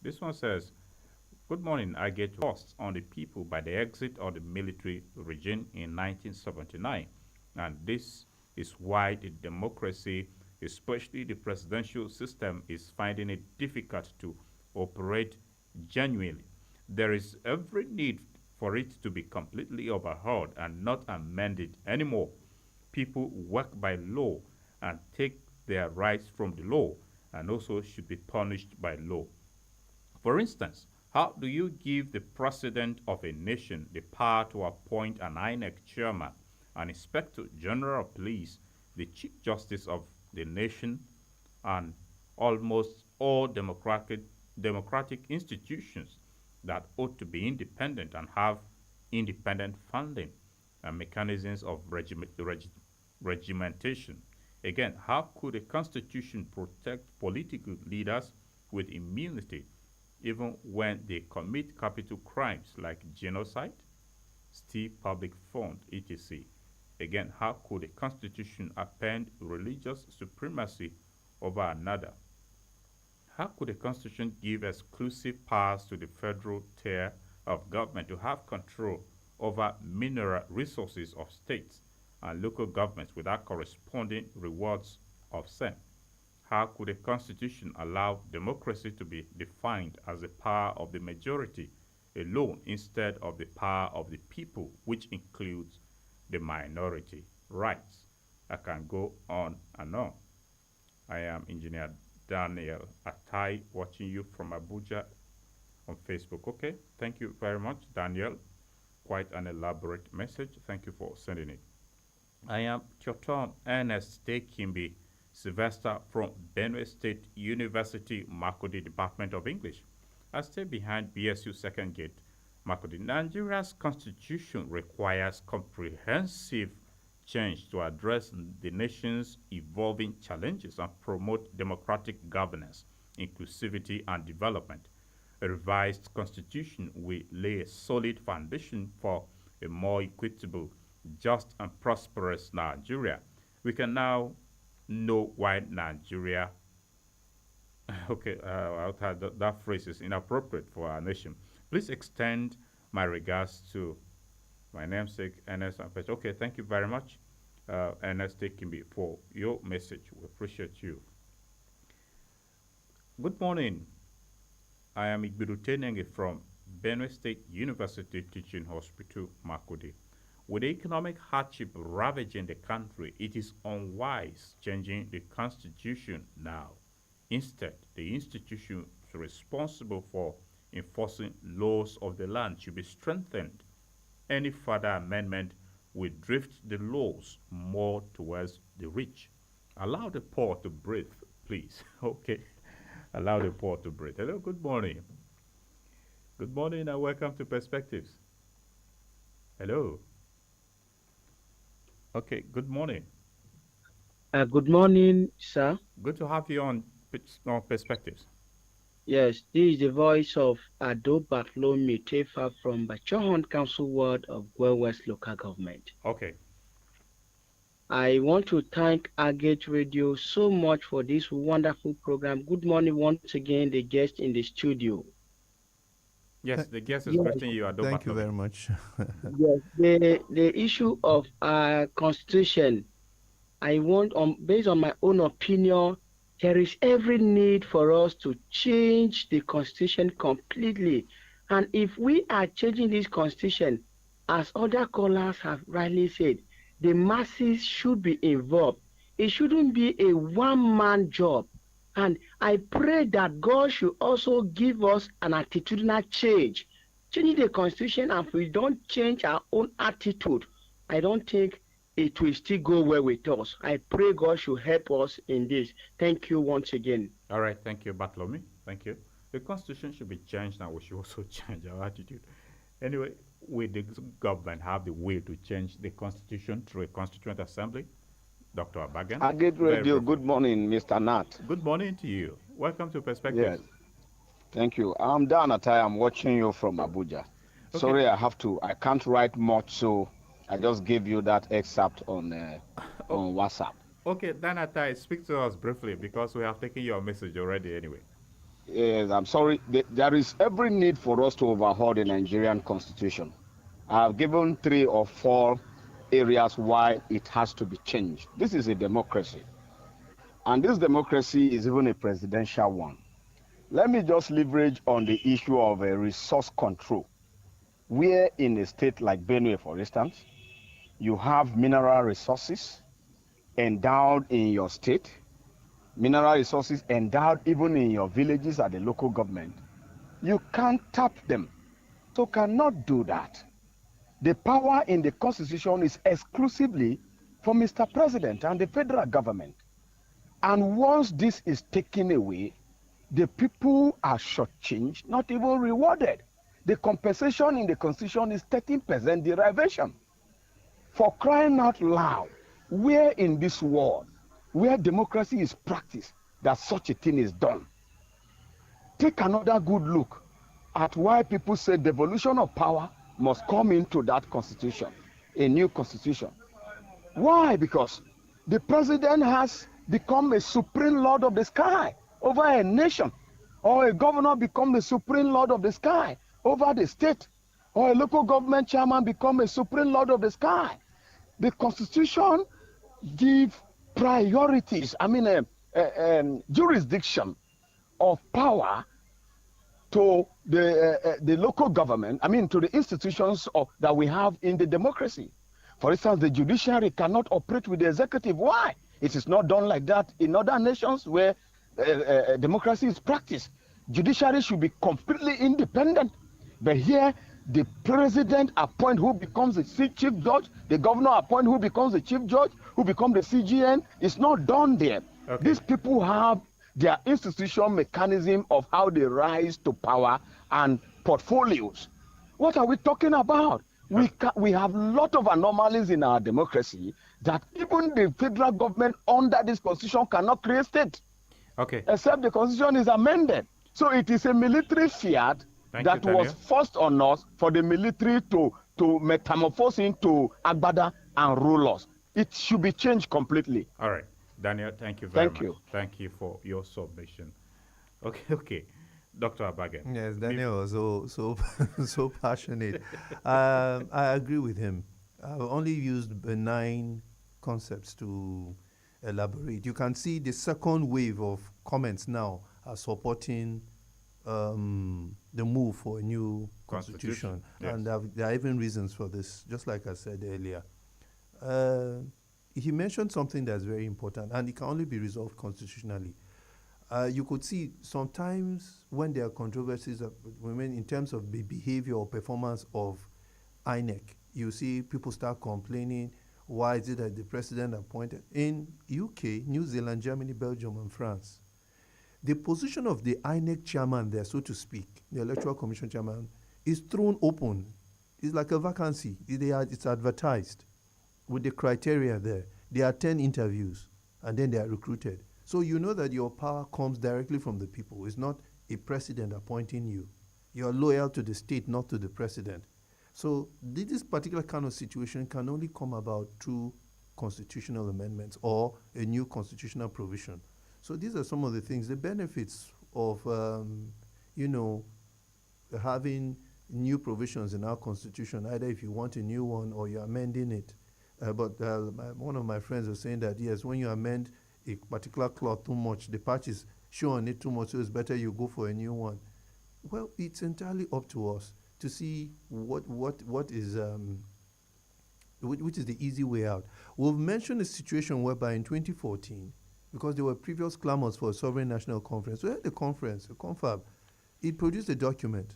This one says, good morning. I get lost on the people by the exit of the military regime in 1979. And this is why the democracy, especially the presidential system, is finding it difficult to operate genuinely. There is every need for it to be completely overhauled and not amended anymore. People work by law and take their rights from the law, and also should be punished by law. For instance, how do you give the president of a nation the power to appoint an INEC chairman, an inspector general of police, the chief justice of the nation, and almost all democratic institutions that ought to be independent and have independent funding and mechanisms of regimentation? Again, how could a constitution protect political leaders with immunity even when they commit capital crimes like genocide, steal public funds, etc.? Again, how could a constitution append religious supremacy over another? How could a constitution give exclusive powers to the federal tier of government to have control over mineral resources of states and local governments without corresponding rewards of same? How could a constitution allow democracy to be defined as the power of the majority alone instead of the power of the people, which includes the minority rights? I can go on and on. I am Engineer Daniel Atai, watching you from Abuja on Facebook. Okay, thank you very much, Daniel. Quite an elaborate message. Thank you for sending it. I am Kyoton Ernest Tekimbi Sylvester from Benue State University, Makodi Department of English. I stay behind BSU Second Gate, Makodi. Nigeria's constitution requires comprehensive change to address the nation's evolving challenges and promote democratic governance, inclusivity, and development. A revised constitution will lay a solid foundation for a more equitable, just, and prosperous Nigeria. We can now know why Nigeria, okay, that phrase is inappropriate for our nation. Please extend my regards to my namesake, Ernest Ampech. Okay, thank you very much, Ernest Tekimbi, for your message. We appreciate you. Good morning. I am Igbiru Tenenge from Benue State University Teaching Hospital, Makodi. With economic hardship ravaging the country, it is unwise changing the constitution now. Instead, the institutions responsible for enforcing laws of the land should be strengthened. Any further amendment will drift the laws more towards the rich. Allow the poor to breathe, please. Okay. Allow the poor to breathe. Hello, good morning. Good morning and welcome to Perspectives. Hello. Okay, good morning. Good morning, sir. Good to have you on Perspectives. Yes, this is the voice of Ado Bartholomew Tefa from Bachohon Council Ward of Guel West Local Government. Okay. I want to thank Agate Radio so much for this wonderful program. Good morning once again, the guest in the studio. Yes, the guest is greeting you, Ado Thank you Bartholomew. very much. Yes, the issue of our constitution, I want, based on my own opinion, there is every need for us to change the constitution completely. And if we are changing this constitution, as other callers have rightly said, the masses should be involved. It shouldn't be a one-man job. And I pray that God should also give us an attitudinal change. Changing the constitution, and if we don't change our own attitude, I don't think it will still go well with us. I pray God should help us in this. Thank you once again. All right, thank you, Bartholomew. Thank you. The constitution should be changed, and we should also change our attitude. Anyway, will the government have the will to change the constitution through a constituent assembly? Dr. Abagan. Agate Radio, good morning, Mr. Nat. Good morning to you. Welcome to Perspectives. Yes. Thank you. I'm Dan Atai. I'm watching you from Abuja. Okay. Sorry, I can't write much, so I just gave you that excerpt on WhatsApp. Okay, Dan Atai, speak to us briefly because we have taken your message already anyway. Yes, I'm sorry. There is every need for us to overhaul the Nigerian constitution. I have given 3 or 4 areas why it has to be changed. This is a democracy. And this democracy is even a presidential one. Let me just leverage on the issue of resource control. Where in a state like Benue, for instance, you have mineral resources endowed in your state, mineral resources endowed even in your villages at the local government. You can't tap them. So cannot do that. The power in the Constitution is exclusively for Mr. President and the federal government. And once this is taken away, the people are shortchanged, not even rewarded. The compensation in the Constitution is 13% derivation. For crying out loud, where in this world, where democracy is practiced, that such a thing is done? Take another good look at why people say devolution of power must come into that constitution, a new constitution. Why? Because the president has become a supreme lord of the sky over a nation, or a governor become the supreme lord of the sky over the state, or a local government chairman become a supreme lord of the sky. The constitution gives priorities, jurisdiction of power to the local government, to the institutions that we have in the democracy. For instance, the judiciary cannot operate with the executive. Why? It is not done like that in other nations where democracy is practiced. Judiciary should be completely independent. But here, the president appoints who becomes the chief judge, the governor appoints who becomes the chief judge, who becomes the CGN. It's not done there. Okay. These people have their institutional mechanism of how they rise to power and portfolios. What are we talking about? We have a lot of anomalies in our democracy that even the federal government under this constitution cannot create state. Okay. Except the constitution is amended. So it is a military fiat that was forced on us for the military to metamorphose into agbada and rule us. It should be changed completely. All right. Daniel, thank you very much. Thank you for your submission. Okay. Dr. Abagan. Yes, Daniel was so passionate. I agree with him. I've only used benign concepts to elaborate. You can see the second wave of comments now are supporting the move for a new constitution. Yes. And there are even reasons for this, just like I said earlier. He mentioned something that's very important, and it can only be resolved constitutionally. You could see sometimes when there are controversies in terms of the behavior or performance of INEC, you see people start complaining, why is it that the president appointed? In UK, New Zealand, Germany, Belgium, and France, the position of the INEC chairman there, so to speak, the Electoral Commission chairman, is thrown open. It's like a vacancy. It's advertised with the criteria there. There are 10 interviews, and then they are recruited. So you know that your power comes directly from the people. It's not a president appointing you. You're loyal to the state, not to the president. So this particular kind of situation can only come about through constitutional amendments or a new constitutional provision. So these are some of the things, the benefits of, having new provisions in our constitution, either if you want a new one or you're amending it. But one of my friends was saying that, yes, when you amend a particular clause too much, the patch is showing it too much, so it's better you go for a new one. Well, it's entirely up to us to see what is which is the easy way out. We've mentioned a situation whereby in 2014, because there were previous clamors for a sovereign national conference, we had a conference, a confab. It produced a document.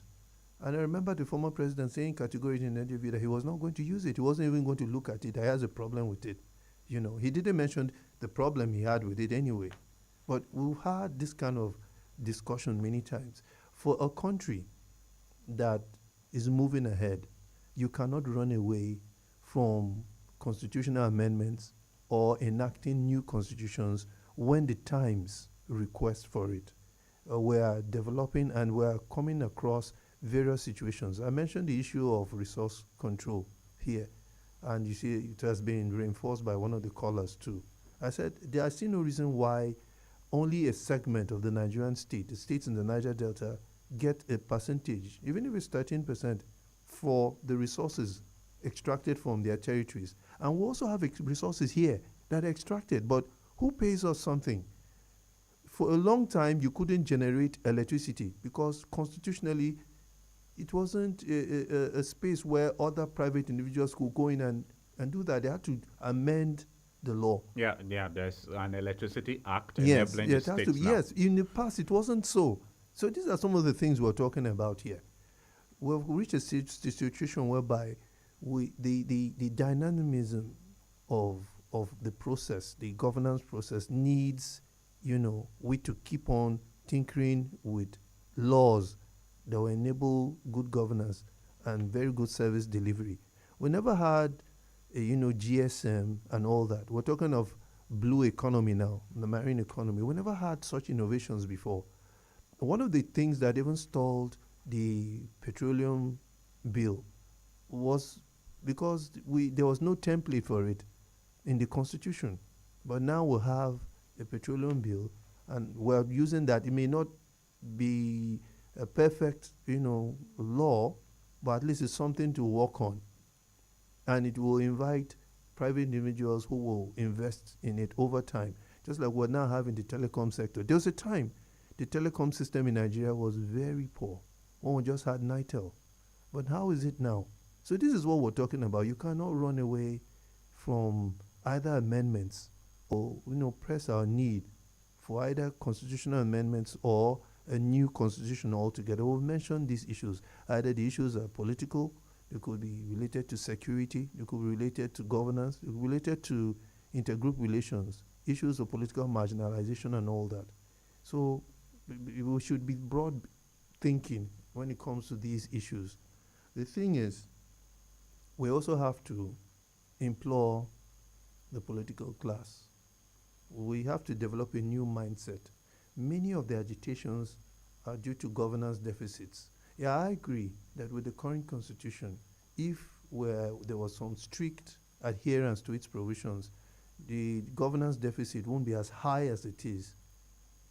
And I remember the former president saying categorically in an interview that he was not going to use it. He wasn't even going to look at it. He has a problem with it. He didn't mention the problem he had with it anyway. But we've had this kind of discussion many times. For a country that is moving ahead, you cannot run away from constitutional amendments or enacting new constitutions when the times request for it. We are developing and we are coming across various situations. I mentioned the issue of resource control here, and you see it has been reinforced by one of the callers too. I said I see no reason why only a segment of the Nigerian state, the states in the Niger Delta, get a percentage, even if it's 13%, for the resources extracted from their territories. And we also have resources here that are extracted, but who pays us something? For a long time, you couldn't generate electricity because constitutionally, it wasn't a space where other private individuals could go in and do that. They had to amend the law. Yeah, there's an Electricity Act Yes, enabling yeah, the states now. yes. In the past, it wasn't so. So these are some of the things we're talking about here. We've reached a situation whereby the dynamism of the process, the governance process, needs, we to keep on tinkering with laws that will enable good governance and very good service delivery. We never had, GSM and all that. We're talking of blue economy now, the marine economy. We never had such innovations before. One of the things that even stalled the petroleum bill was because there was no template for it in the constitution. But now we have a petroleum bill, and we're using that. It may not be a perfect, law, but at least it's something to work on. And it will invite private individuals who will invest in it over time. Just like we're now having the telecom sector. There was a time the telecom system in Nigeria was very poor when we just had NITEL. But how is it now? So this is what we're talking about. You cannot run away from either amendments or, press our need for either constitutional amendments or a new constitution altogether. We've mentioned these issues. Either the issues are political, they could be related to security, they could be related to governance, they could be related to intergroup relations, issues of political marginalization and all that. So we should be broad thinking when it comes to these issues. The thing is, we also have to implore the political class. We have to develop a new mindset. Many of the agitations are due to governance deficits. Yeah, I agree that with the current constitution, if there was some strict adherence to its provisions, the governance deficit won't be as high as it is.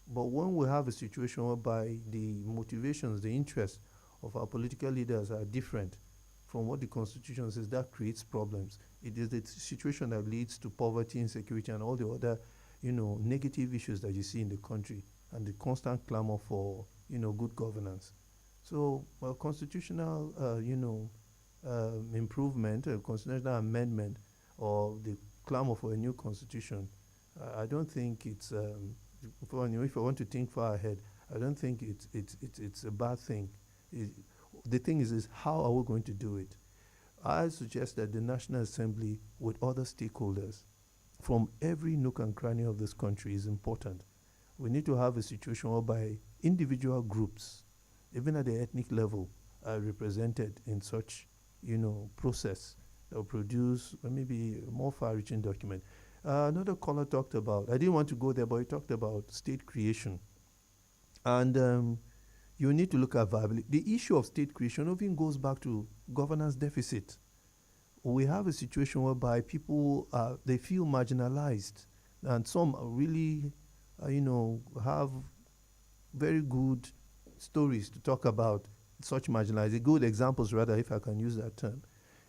But when we have a situation whereby the motivations, the interests of our political leaders are different from what the constitution says, that creates problems. It is the situation that leads to poverty, insecurity, and all the other, negative issues that you see in the country, and the constant clamor for, good governance. So, constitutional, improvement, constitutional amendment, or the clamor for a new constitution, I don't think it's if I want to think far ahead, I don't think it's a bad thing. It, the thing is how are we going to do it? I suggest that the National Assembly with other stakeholders from every nook and cranny of this country is important. We need to have a situation whereby individual groups, even at the ethnic level, are represented in such, process that will produce maybe a more far-reaching document. Another caller talked about, I didn't want to go there, but he talked about state creation. And you need to look at viability. The issue of state creation often goes back to governance deficit. We have a situation whereby people, they feel marginalized, and some really, have very good stories to talk about such marginalized, good examples rather, if I can use that term,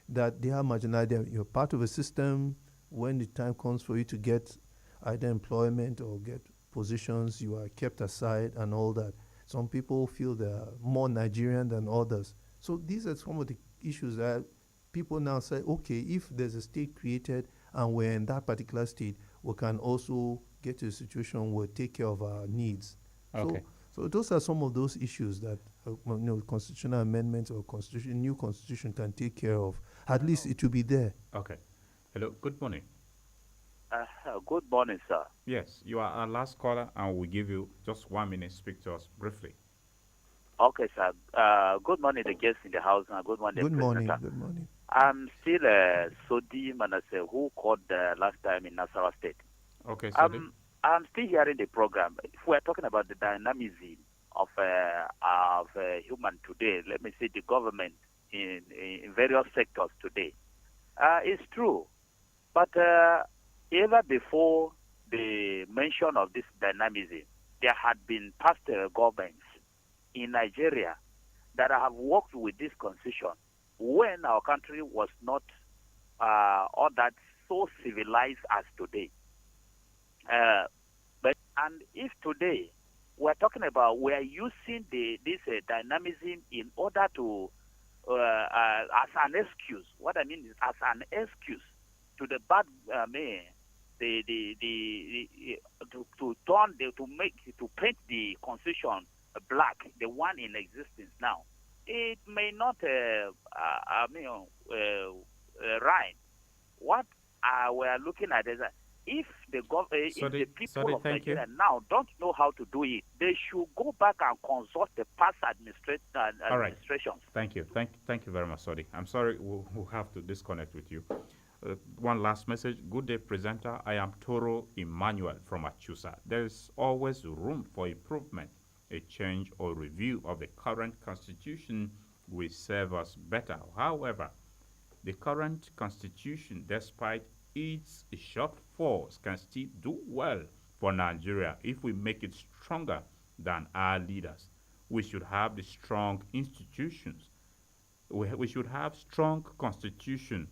that they are marginalized. You're part of a system. When the time comes for you to get either employment or get positions, you are kept aside and all that. Some people feel they're more Nigerian than others. So these are some of the issues that people now say, okay, if there's a state created and we're in that particular state, we can also get to a situation where we take care of our needs. Okay. So those are some of those issues that constitutional amendments or new constitution can take care of. At least it will be there. Okay. Hello. Good morning. Good morning, sir. Yes, you are our last caller, and we'll give you just 1 minute. Speak to us briefly. Okay, sir. Good morning, the guests in the house, and good morning, Good morning. Presenter. Good morning. I'm still Sodi Manasseh, who called last time in Nasarawa State. Okay, Sodi. I'm still hearing the program. If we're talking about the dynamism of human today, let me say the government in various sectors today, it's true. But ever before the mention of this dynamism, there had been past governments in Nigeria that have worked with this constitution when our country was not all that so civilized as today. And if today we're talking about we're using this dynamism in order to as an excuse. What I mean is as an excuse to the bad to paint the constitution black, the one in existence now. It may not right. What we're looking at is that if the people of Nigeria now don't know how to do it, they should go back and consult the past administrations. Right. Thank you. Thank you very much, Sodi. I'm sorry we'll have to disconnect with you. One last message. Good day, presenter. I am Toro Emmanuel from Achusa. There is always room for improvement. A change or review of the current constitution will serve us better. However, the current constitution, despite its shortfalls, can still do well for Nigeria if we make it stronger than our leaders. We should have the strong institutions. We should have strong constitution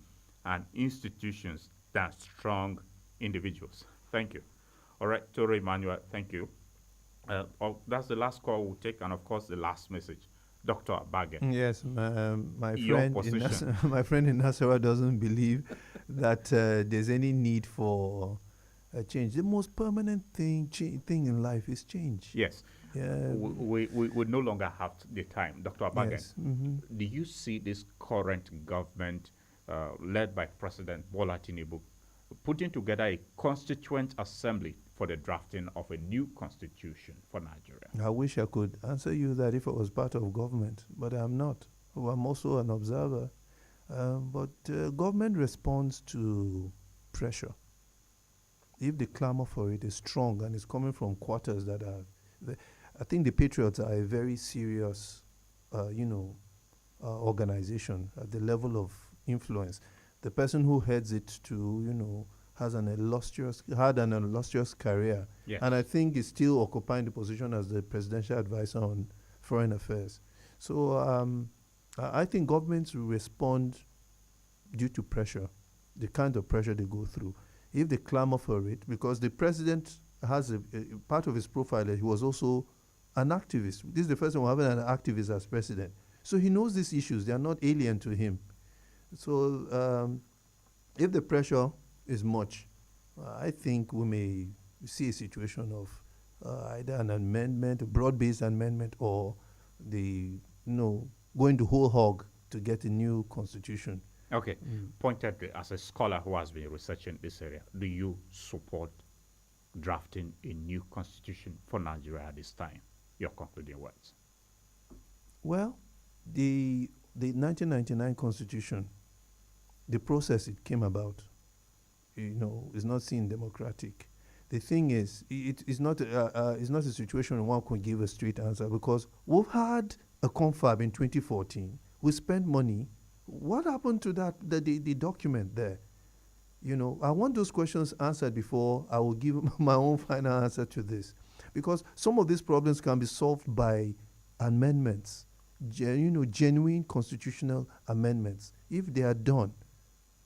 and institutions than strong individuals. Thank you. All right, Toro Emmanuel, thank you. That's the last call we'll take, and of course the last message. Dr. Abage. Yes, my friend in Nasarawa doesn't believe that there's any need for a change. The most permanent thing in life is change. Yes. Yeah. We no longer have the time. Dr. Abage, Yes. Mm-hmm. Do you see this current government led by President Bola Tinubu putting together a constituent assembly for the drafting of a new constitution for Nigeria? I wish I could answer you that if I was part of government, but I'm not. I'm also an observer. But government responds to pressure. If the clamor for it is strong and it's coming from quarters that are, I think the Patriots are a very serious, organization at the level of influence. The person who heads it to, had an illustrious career. Yes. And I think is still occupying the position as the presidential advisor on foreign affairs. So I think governments will respond due to pressure, the kind of pressure they go through. If they clamor for it, because the president has a part of his profile, he was also an activist. This is the first time we're having an activist as president. So he knows these issues. They are not alien to him. So if the pressure is much, I think we may see a situation of either an amendment, a broad-based amendment, or going to whole hog to get a new constitution. Okay. Pointedly, as a scholar who has been researching this area, do you support drafting a new constitution for Nigeria at this time? Your concluding words. Well, the 1999 constitution, the process it came about, is not seen democratic. The thing is, it's not a situation where one can give a straight answer, because we've had a confab in 2014. We spent money. What happened to that? The document there? I want those questions answered before I will give my own final answer to this, because some of these problems can be solved by amendments, genuine constitutional amendments. If they are done,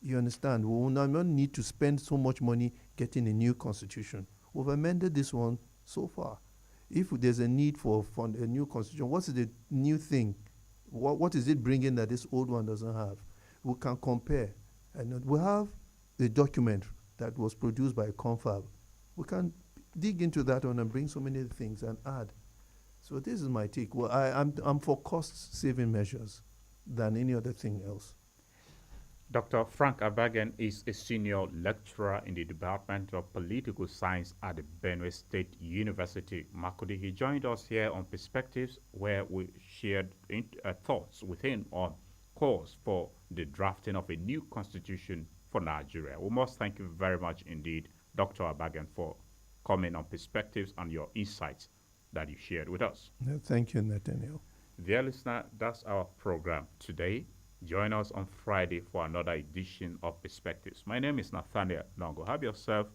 you understand, we will not need to spend so much money getting a new constitution. We've amended this one so far. If there's a need for a new constitution, what is the new thing? What is it bringing that this old one doesn't have? We can compare. And we have a document that was produced by Confab. We can dig into that one and bring so many things and add. So this is my take. Well, I'm for cost-saving measures than any other thing else. Dr. Frank Abagan is a senior lecturer in the Department of Political Science at the Benue State University, Makurdi. He joined us here on Perspectives, where we shared thoughts with him on calls for the drafting of a new constitution for Nigeria. We must thank you very much indeed, Dr. Abagan, for coming on Perspectives and your insights that you shared with us. Thank you, Nathaniel. Dear listener, that's our program today. Join us on Friday for another edition of Perspectives. My name is Nathaniel Longo. Have yourself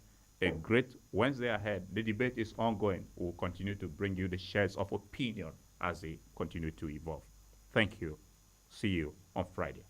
a great Wednesday ahead. The debate is ongoing. We'll continue to bring you the shares of opinion as they continue to evolve. Thank you. See you on Friday.